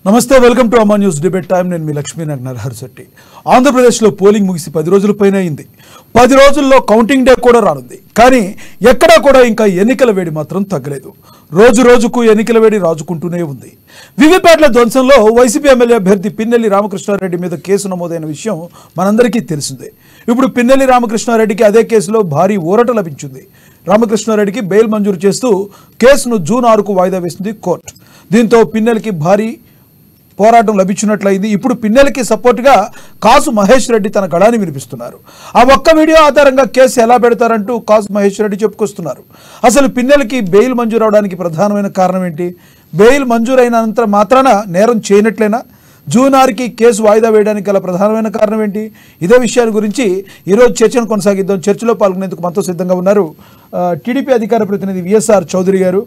నమస్తే, welcome to Ama news debate time. నేను మీ లక్ష్మీనాగ్ నరహర్శెట్టి. ఆంధ్రప్రదేశ్లో పోలింగ్ ముగిసి 10 రోజుల పైన అయింది. 10 రోజుల్లో కౌంటింగ్ డే కూడా రానుంది. కానీ ఎక్కడా కూడా ఇంకా ఎన్నికల వేడి మాత్రం తగ్గలేదు. రోజు రోజుకు ఎన్నికల వేడి రాజుకుంటూనే ఉంది. వివిప్యాట్ల ధ్వంసంలో వైసీపీ ఎమ్మెల్యే అభ్యర్థి పిన్నెల్లి రామకృష్ణారెడ్డి మీద కేసు నమోదైన విషయం మనందరికీ తెలిసిందే. ఇప్పుడు పిన్నెల్లి రామకృష్ణారెడ్డికి అదే కేసులో భారీ ఊరట లభించింది. రామకృష్ణారెడ్డికి బెయిల్ మంజూరు చేస్తూ కేసును జూన్ 6కు వాయిదా వేసింది కోర్టు. దీంతో పిన్నెల్లికి భారీ పోరాటం లభించినట్లయింది. ఇప్పుడు పిన్నెల్లికి సపోర్ట్గా కాసు మహేష్ రెడ్డి తన గళాన్ని వినిపిస్తున్నారు. ఆ ఒక్క వీడియో ఆధారంగా కేసు ఎలా పెడతారంటూ కాసు మహేష్ రెడ్డి చెప్పుకొస్తున్నారు. అసలు పిన్నెల్లికి బెయిల్ మంజూరు అవడానికి ప్రధానమైన కారణం ఏంటి? బెయిల్ మంజూరైనంత మాత్రాన నేరం చేయనట్లేనా? జూన్ 6కి కేసు వాయిదా వేయడానికి గల ప్రధానమైన కారణం ఏంటి? ఇదే విషయాల గురించి ఈరోజు చర్చను కొనసాగిద్దాం. చర్చలో పాల్గొనేందుకు మనతో సిద్ధంగా ఉన్నారు టీడీపీ అధికార ప్రతినిధి విఎస్ఆర్ చౌదరి గారు,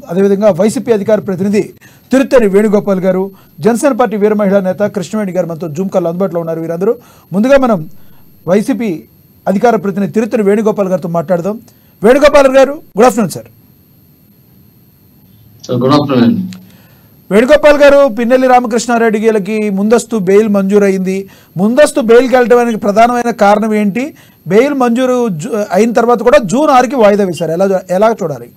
అదేవిధంగా వైసీపీ అధికార ప్రతినిధి తిరుత్తని వేణుగోపాల్ గారు, జనసేన పార్టీ వీర మహిళా నేత కృష్ణవేణి గారు మనతో జూమ్ కాల్ అందుబాటులో ఉన్నారు. వీరందరూ ముందుగా మనం వైసీపీ అధికార ప్రతినిధి తిరుత్తని వేణుగోపాల్ గారితో మాట్లాడదాం. వేణుగోపాల్ గారు, good afternoon sir. Good afternoon. Venugopal గారు, పిన్నెల్లి రామకృష్ణారెడ్డికి ముందస్తు బెయిల్ మంజూరు అయింది. ముందస్తు బెయిల్కి వెళ్ళడానికి ప్రధానమైన కారణం ఏంటి? బెయిల్ మంజూరు అయిన తర్వాత కూడా జూన్ 6కి వాయిదా వేశారు. ఎలా చూడాలి?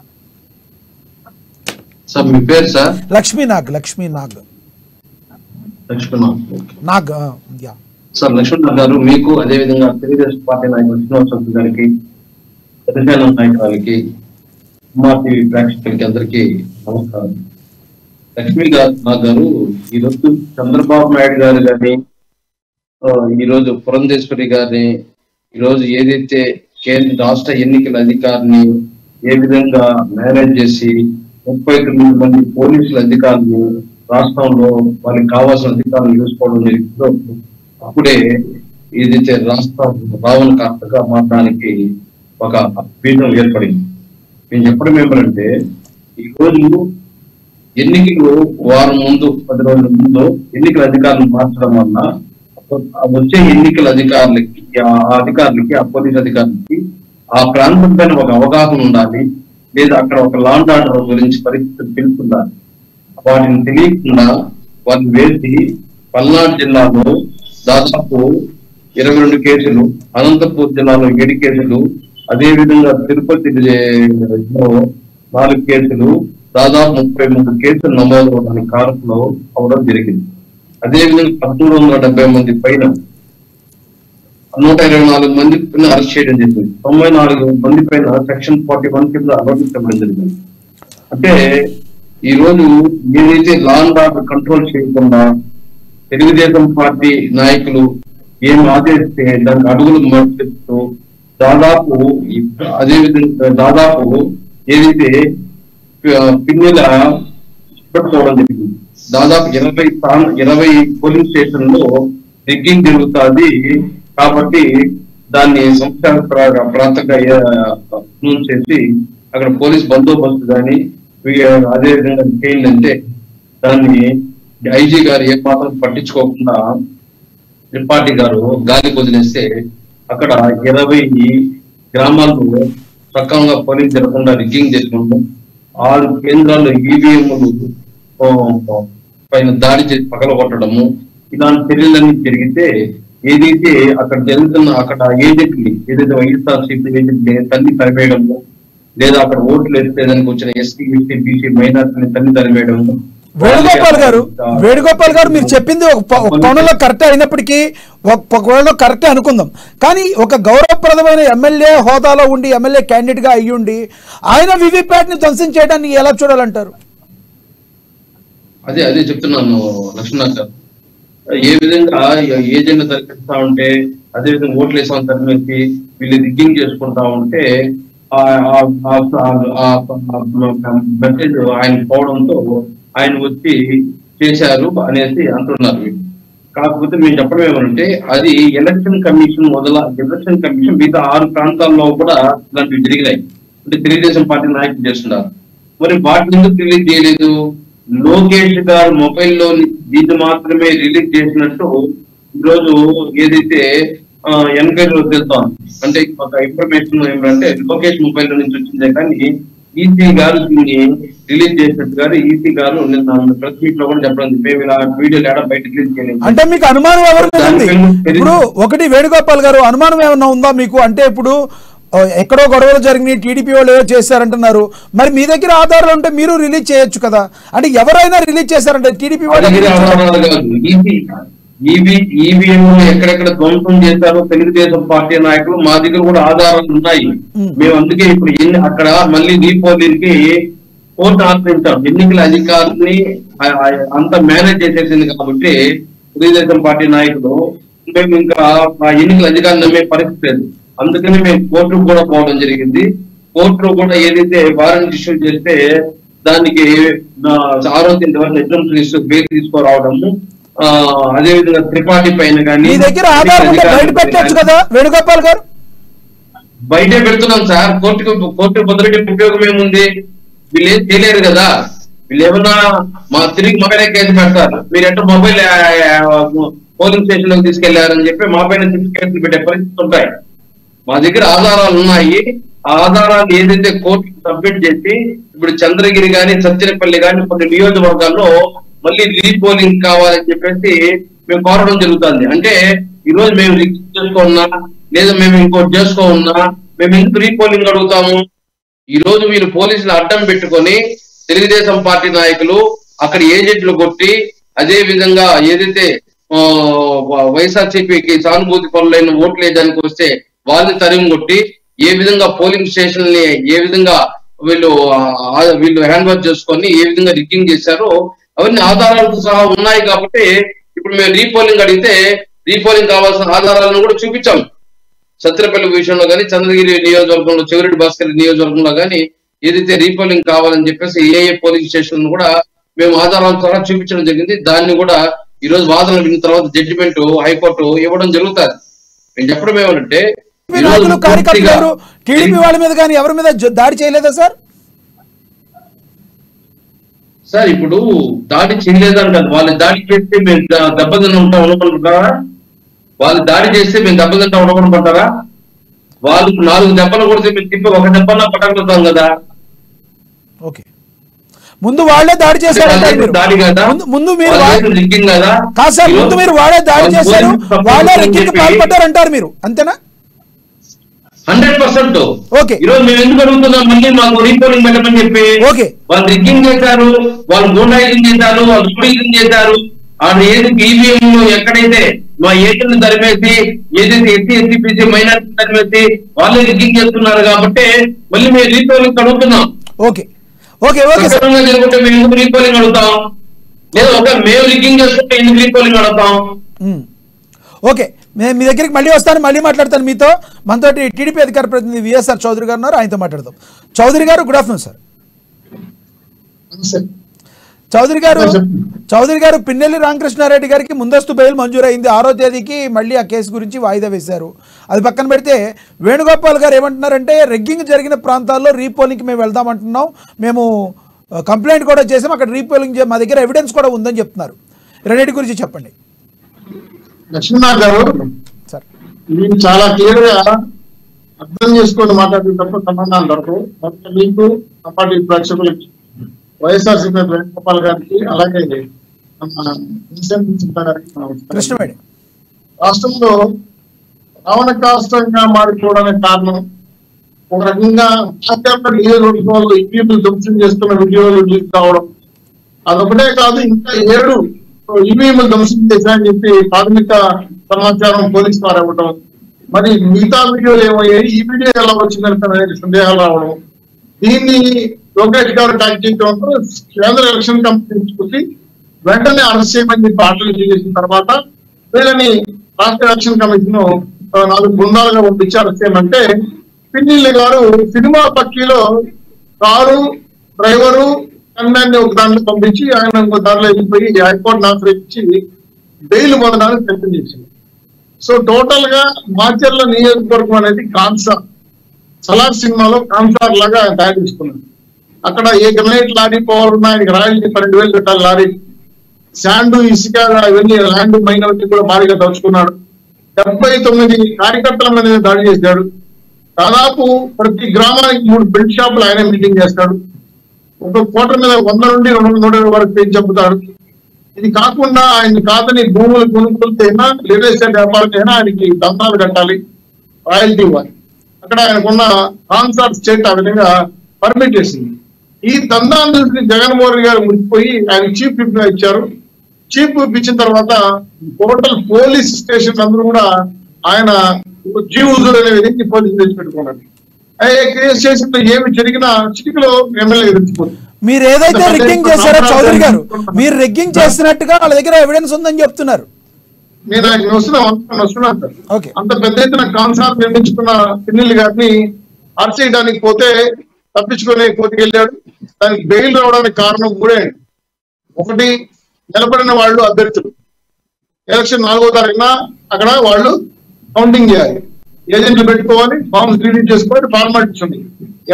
సార్ మీ పేరు సార్? లక్ష్మీనాగ్. సార్ లక్ష్మీనాగ్ గారు, మీకు అదేవిధంగా తెలుగుదేశం పార్టీ నాయకులు శ్రీనివాసరావు గారికి, జనసేన నాయకులకి, టీవీ ప్రేక్షకులకి అందరికీ నమస్కారం. లక్ష్మీనాగ్ గారు, ఈరోజు చంద్రబాబు నాయుడు గారు కానీ, ఈరోజు పురంధేశ్వరి గారిని, ఈరోజు ఏదైతే కేంద్ర రాష్ట్ర ఎన్నికల అధికారిని ఏ విధంగా మేనేజ్ చేసి 39 మంది పోలీసుల అధికారులు రాష్ట్రంలో వాళ్ళకి కావాల్సిన అధికారులు చూసుకోవడం జరిగిందో, అప్పుడే ఏదైతే రాష్ట్రం రావణ కాస్తగా మారడానికి ఒక పీఠం ఏర్పడింది. నేను చెప్పడం ఏమంటే, ఈరోజు ఎన్నికలు వారం ముందు 10 రోజుల ముందు ఎన్నికల అధికారులను మార్చడం వల్ల వచ్చే ఎన్నికల అధికారులకి ఆ పోలీస్ అధికారులకి ఆ ప్రాంతం పైన ఒక అవగాహన ఉండాలి, లేదా అక్కడ ఒక లా అండ్ ఆర్డర్ గురించి పరిస్థితులు తెలుసుండాలి. వాటిని తెలియకుండా వాటిని వేసి పల్నాడు జిల్లాలో దాదాపు 22 కేసులు, అనంతపూర్ జిల్లాలో 7 కేసులు, అదేవిధంగా తిరుపతిలో 4 కేసులు, దాదాపు 33 కేసులు నమోదు అవడానికి కారణంలో అవడం జరిగింది. అదేవిధంగా 1370 మంది పైన 124 మంది పైన అరెస్ట్ చేయడం జరిగింది. 94 మంది పైన సెక్షన్ 41 కింద అనుమతించడం జరిగింది. అంటే ఈ రోజు ఏదైతే లా అండ్ ఆర్డర్ కంట్రోల్ చేయకుండా తెలుగుదేశం పార్టీ నాయకులు ఏం ఆదేశిస్తే దానికి అడుగులు మర్చిస్తూ దాదాపు ఏదైతే పిన్నెల పెట్టుకోవడం జరిగింది. దాదాపు 20 పోలింగ్ స్టేషన్లో రిగ్గింగ్ జరుగుతుంది. కాబట్టి దాన్ని సంస్థాగతంగా చేసి అక్కడ పోలీస్ బందోబస్తు కానీ అదేవిధంగా ఏంటంటే దాన్ని ఐజీ గారు ఏ మాత్రం పట్టించుకోకుండా త్రిపాఠి గారు గాలి వదిలేస్తే అక్కడ 20 గ్రామాల్లో సక్రమంగా పోలింగ్ జరగకుండా రిగ్గింగ్ చేసుకుంటూ 6 కేంద్రాల్లో ఈవీఎంలు పైన దాడి చేసి పగలగొట్టడము, ఇలాంటి చర్యలన్నీ జరిగితే ఏదైతే అక్కడ జరుగుతున్న అక్కడ ఏజెంట్ని ఏదైతే వైఎస్ఆర్సీపీ ఏజెంట్ని తల్లి తరివేయడము, లేదా అక్కడ ఓట్లు వేసేదానికి వచ్చిన ఎస్సీ ఎస్టీ బీసీ మైనార్టీని తల్లి తరివేయడము. వేణుగోపాల్ గారు, మీరు చెప్పింది ఒక కోణంలో కరెక్ట్ అయినప్పటికీ ఒక కోణంలో కరెక్టే అనుకుందాం. కానీ ఒక గౌరవప్రదమైన ఎమ్మెల్యే హోదాలో ఉండి ఎమ్మెల్యే క్యాండిడేట్ గా అయ్యుండి ఆయన వివిప్యాట్ ని ధ్వంసం చేయడాన్ని ఎలా చూడాలంటారు? అదే చెప్తున్నాను లక్ష్మణ్ గారు. ఏ విధంగా ఏజెంట్ తరిపిస్తా ఉంటే, అదేవిధంగా ఓట్లు వేసామని తరిమేసి వీళ్ళు రిగ్గింగ్ చేసుకుంటా ఉంటే మెసేజ్ ఆయన పోవడంతో ఆయన వచ్చి చేశారు అనేసి అంటున్నారు. కాకపోతే మేము చెప్పడం ఏమంటే, అది ఎలక్షన్ కమిషన్ ఎలక్షన్ కమిషన్ మిగతా 6 ప్రాంతాల్లో కూడా ఇలాంటివి జరిగినాయి. అంటే తెలుగుదేశం పార్టీ నాయకులు చేస్తున్నారు. మరి వాటిని ఎందుకు రిలీజ్ చేయలేదు? లోకేష్ గారు మొబైల్లో దీన్ని మాత్రమే రిలీజ్ చేసినట్టు ఈరోజు ఏదైతే ఎంక్వైరీలో తెలుస్తాం. అంటే ఒక ఇన్ఫర్మేషన్ ఏమంటే లోకేష్ మొబైల్ నుంచి వచ్చిందే కానీ ఈసీ గారు దీన్ని రిలీజ్ చేసినట్టు గారు ఈసీ గారు నిన్న ప్రెస్ మీట్ లో కూడా చెప్పడం మేము ఇలా వీడియోలు ఏడా బయట రిలీజ్ చేయలేదు. అంటే మీకు అనుమానం ఎవరి మీద ఉంది? ఇప్పుడు ఒకటి వేణుగోపాల్ గారు, అనుమానం ఏమన్నా ఉందా మీకు? అంటే ఇప్పుడు ఎక్కడో గొడవలు జరిగినాయి, టీడీపీ వాళ్ళు ఏదో చేశారంటున్నారు, మరి మీ దగ్గర ఆధారాలు ఉంటే మీరు రిలీజ్ చేయొచ్చు కదా. అంటే ఎవరైనా రిలీజ్ చేశారంటే టీడీపీ వాళ్ళు ఈవీఎం ఎక్కడెక్కడ ధ్వంసం చేశారో తెలుగుదేశం పార్టీ నాయకులు మా దగ్గర కూడా ఆధారాలు ఉన్నాయి. మేము అందుకే ఇప్పుడు అక్కడ మళ్ళీ రీపోలింగ్ కి కోర్టు ఆశ్రయించాం. ఎన్నికల అధికారుల్ని అంత మేనేజ్ చేసేసింది కాబట్టి తెలుగుదేశం పార్టీ నాయకులు మేము ఇంకా ఆ ఎన్నికల అధికారులు నమ్మే పరిస్థితి లేదు. అందుకని మేము కోర్టుకు కూడా పోవడం జరిగింది. కోర్టులో కూడా ఏదైతే వారెంట్ ఇష్యూ చేస్తే దానికి ఆరోగ్యం వరకు ఎగ్జామ్స్ బెయిల్ తీసుకురావడము, అదే విధంగా త్రిపాఠి పైన కానీ వేణుగోపాల్ గారు బయటే పెడుతున్నాం సార్. కోర్టు మొదలెట్టి ఉపయోగం ఏముంది? వీళ్ళు ఏం చేయలేరు కదా. వీళ్ళు ఏమన్నా తిరిగి మా పైన కేసు పెడతారు. మీరు ఎట్లా మొబైల్ పోలింగ్ స్టేషన్ లోకి తీసుకెళ్లారని చెప్పి మా పైన కేసులు పెట్టే పరిస్థితులు ఉంటాయి. మా దగ్గర ఆధారాలు ఉన్నాయి. ఆ ఆధారాలు ఏదైతే కోర్టుకు సబ్మిట్ చేసి ఇప్పుడు చంద్రగిరి గాని సత్యనపల్లి గాని కొన్ని నియోజకవర్గాల్లో మళ్ళీ రీపోలింగ్ కావాలని చెప్పేసి మేము కోరడం జరుగుతుంది. అంటే ఈ రోజు మేము రిక్వెస్ట్ చేసుకోన్నా లేదా మేము ఇంకోటి చేసుకోన్నా మేము ఎందుకు రీపోలింగ్ అడుగుతాము? ఈ రోజు వీళ్ళు పోలీసులు అడ్డం పెట్టుకొని తెలుగుదేశం పార్టీ నాయకులు అక్కడ ఏజెంట్లు కొట్టి, అదే విధంగా ఏదైతే వైఎస్ఆర్సీపీకి సానుభూతి పనులైన ఓట్లు వేయడానికి వస్తే వాళ్ళని తరిమి కొట్టి ఏ విధంగా పోలింగ్ స్టేషన్ ని ఏ విధంగా వీళ్ళు హ్యాండ్ ఓవర్ చేసుకొని ఏ విధంగా రిగ్గింగ్ చేశారో అవన్నీ ఆధారాలతో సహా ఉన్నాయి. కాబట్టి ఇప్పుడు మేము రీపోలింగ్ అడిగితే రీపోలింగ్ కావాల్సిన ఆధారాలను కూడా చూపించాం. సత్యనపల్లి విషయంలో కానీ చంద్రగిరి నియోజకవర్గంలో చెవిరెడ్డి భాస్కర్ నియోజకవర్గంలో కానీ ఏదైతే రీపోలింగ్ కావాలని చెప్పేసి ఏ పోలింగ్ స్టేషన్ కూడా మేము ఆధారాల ద్వారా చూపించడం జరిగింది. దాన్ని కూడా ఈ రోజు వాదనలు విన్న తర్వాత జడ్జిమెంట్ హైకోర్టు ఇవ్వడం జరుగుతుంది. నేను చెప్పడం ఏమంటే టీడీపీ వాళ్ళ మీద కానీ ఎవరి మీద దాడి చేయలేదా సార్? సార్ ఇప్పుడు దాడి చేయలేదంటారు. వాళ్ళు దాడి చేస్తే మేము దెబ్బతిన్న ఉంటాం అనుకుంటున్నారా? వాళ్ళు దాడి చేస్తే మేము దెబ్బతింటా ఉండకుంటారా? వాళ్ళు 4 దెబ్బలు కొడితే మేము తిప్పి 1 దెబ్బలా పట్టగలుగుతాం కదా. ఓకే, ముందు వాళ్ళే దాడి చేశారు. దాడి కదా, ముందు మీరు రిగ్గింగ్ కదా కాదు సార్, ముందు మీరు వాళ్ళే దాడి చేశారు, వాళ్ళే రిగ్గింగ్ పాల్పడ్డారు అంటారు మీరు, అంతేనా? 100%. ఓకే, ఈరోజు మేము ఎందుకు అడుగుతున్నాం మళ్ళీ మాకు రీపోలింగ్ పెట్టమని చెప్పి? ఓకే, వాళ్ళు రిగ్గింగ్ చేశారు, వాళ్ళు గూండాయిజం చేశారు, వాళ్ళు రూలింగ్ చేశారు. వాళ్ళు ఏది ఈవీఎం ఎక్కడైతే మా ఏజెంట్ తరిమేసి ఏదైతే ఎస్సీ మైనారిటీ తరిమేసి వాళ్ళే రిగ్గింగ్ చేస్తున్నారు కాబట్టి మళ్ళీ మేము రీపోలింగ్ అడుగుతున్నాం. ఓకే ఓకే ఓకే జరుగుతుంటే మేము ఎందుకు రీపోలింగ్ అడుగుతాం? లేదా ఒక మేము రిగ్గింగ్ చేసుకుంటే ఎందుకు రీపోలింగ్ అడుగుతాం? ఓకే, నేను మీ దగ్గరికి మళ్ళీ వస్తాను, మళ్ళీ మాట్లాడతాను మీతో. మనతో టీడీపీ అధికార ప్రతినిధి విఎస్ఆర్ చౌదరి గారు ఉన్నారు, ఆయనతో మాట్లాడదాం. చౌదరి గారు, గుడ్ ఆఫ్టర్నూన్ సార్. చౌదరి గారు పిన్నెల్లి రామకృష్ణారెడ్డి గారికి ముందస్తు బెయిల్ మంజూరైంది. 6వ తేదీకి మళ్ళీ ఆ కేసు గురించి వాయిదా వేశారు. అది పక్కన పెడితే వేణుగోపాల్ గారు ఏమంటున్నారంటే రిగ్గింగ్ జరిగిన ప్రాంతాల్లో రీపోలింగ్కి మేము వెళ్దామంటున్నాం, మేము కంప్లైంట్ కూడా చేసాం, అక్కడ రీపోలింగ్ మా దగ్గర ఎవిడెన్స్ కూడా ఉందని చెప్తున్నారు. రెండింటి గురించి చెప్పండి. లక్ష్మీనాథ్ గారు, మీరు చాలా క్లియర్ గా అర్థం చేసుకొని మాట్లాడేటప్పుడు సంబంధాలు దొరకవు. మీకు పార్టీ ప్రేక్షకులకి, వైఎస్ఆర్సీపీ వేణుగోపాల్ గారికి, అలాగే కృష్ణవేణి రాష్ట్రంలో రావణ కాష్టంగా మారిపోవడానికి కారణం ఒక రకంగా నియోజకవర్గాల్లో ఈవీఎంలు ధ్వంసం చేస్తున్న వీడియోలు రిలీజ్ కావడం. అదొకటే కాదు, ఇంకా 7 ఈవీఎంలు ధ్వంసం చేశాయని చెప్పి ప్రాథమిక సమాచారం పోలీసు వారు ఇవ్వడం. మరి మిగతా వీడియోలు ఏమయ్యాయి, ఈ వీడియో ఎలా వచ్చిందని సందేహాలు రావడం. దీన్ని లోకేష్ గారు ట్యాగ్ చేయడంతో కేంద్ర ఎలక్షన్ కమిషన్ చూసి వెంటనే అరెస్ట్ చేయమని చెప్పి ఆర్డర్ చేసిన తర్వాత వీళ్ళని రాష్ట్ర ఎలక్షన్ కమిషన్ 4 బృందాలుగా పంపించి అరెస్ట్ చేయమంటే పిన్నెల్లి గారు సినిమా పక్కీలో కారు డ్రైవరు కన్యాన్ని ఒక దాంట్లో పంపించి ఆయన ఇంకో దారిలో వెళ్ళిపోయి హైకోర్టును ఆశ్రయించి బెయిల్ పొందడానికి ప్రయత్నం చేసింది. సో టోటల్ గా మాచర్ల నియోజకవర్గం అనేది కాన్సార్ సలార్ సినిమాలో కాన్సార్ లాగా తయారు చేసుకున్నాడు. అక్కడ ఏ గ్రనైట్ లారీ పోవాలన్నా ఆయనకి రాయల్టీ 12,000 పెట్టాలి లారీ. శాండు, ఇసుక ఇవన్నీ ల్యాండ్ మైనారిటీ కూడా భారీగా దోచుకున్నాడు. 79 కార్యకర్తల మీద దాడి చేశాడు. దాదాపు ప్రతి గ్రామానికి 3 బెల్ట్ షాపులు ఆయన మీటింగ్ చేస్తాడు. ఒక కోటర్ మీద 100 నుండి 200 వరకు పేరు చెబుతాడు. ఇది కాకుండా ఆయన కాదని భూములు కొనుక్కుంటేనా రియల్ ఎస్టేట్ వ్యాపారం అయినా ఆయనకి దంతాలు కట్టాలి, రాయల్టీ ఇవ్వాలి. అక్కడ ఆయనకున్న కాన్సర్ట్ స్టేట్ ఆ విధంగా పర్మిట్ చేసింది. ఈ దందాన్ని చూసి జగన్మోహన్ రెడ్డి గారు మునిగిపోయి ఆయన చీఫ్ విప్ గా ఇచ్చారు. చీఫ్ విప్ ఇచ్చిన తర్వాత టోటల్ పోలీస్ స్టేషన్ అందరూ కూడా ఆయన జీవుజుడు అనే విధంగా పోలీసులు తెచ్చిపెట్టుకున్నారు. కేసు చేసిన ఏమి జరిగినా చిటికలో ఎమ్మెల్యే ఎదుర్చిపోతుంది. మీరు ఏదైతే రిగ్గింగ్ చేశారో చౌదరి గారు, మీరు రిగ్గింగ్ చేసినట్టుగా వాళ్ళ దగ్గర ఎవిడెన్స్ ఉందని చెప్తున్నారు. నేను ఆయన వస్తున్నాను సార్. అంత పెద్ద ఎత్తున కాన్సార్ నిర్మించుకున్న పిన్నెల్లి గారిని అరెస్ట్ చేయడానికి పోతే తప్పించుకునే కోతికెళ్ళాడు. దానికి బెయిల్ రావడానికి కారణం కూడా ఒకటి, నిలబడిన వాళ్ళు అభ్యర్థులు ఎలక్షన్ 4వ తారీఖున అక్కడ వాళ్ళు కౌంటింగ్ చేయాలి, ఏజెంట్లు పెట్టుకోవాలి, ఫార్మ్స్ రిలీజ్ చేసుకోవాలి, ఫార్మాలిటీస్ ఉంది.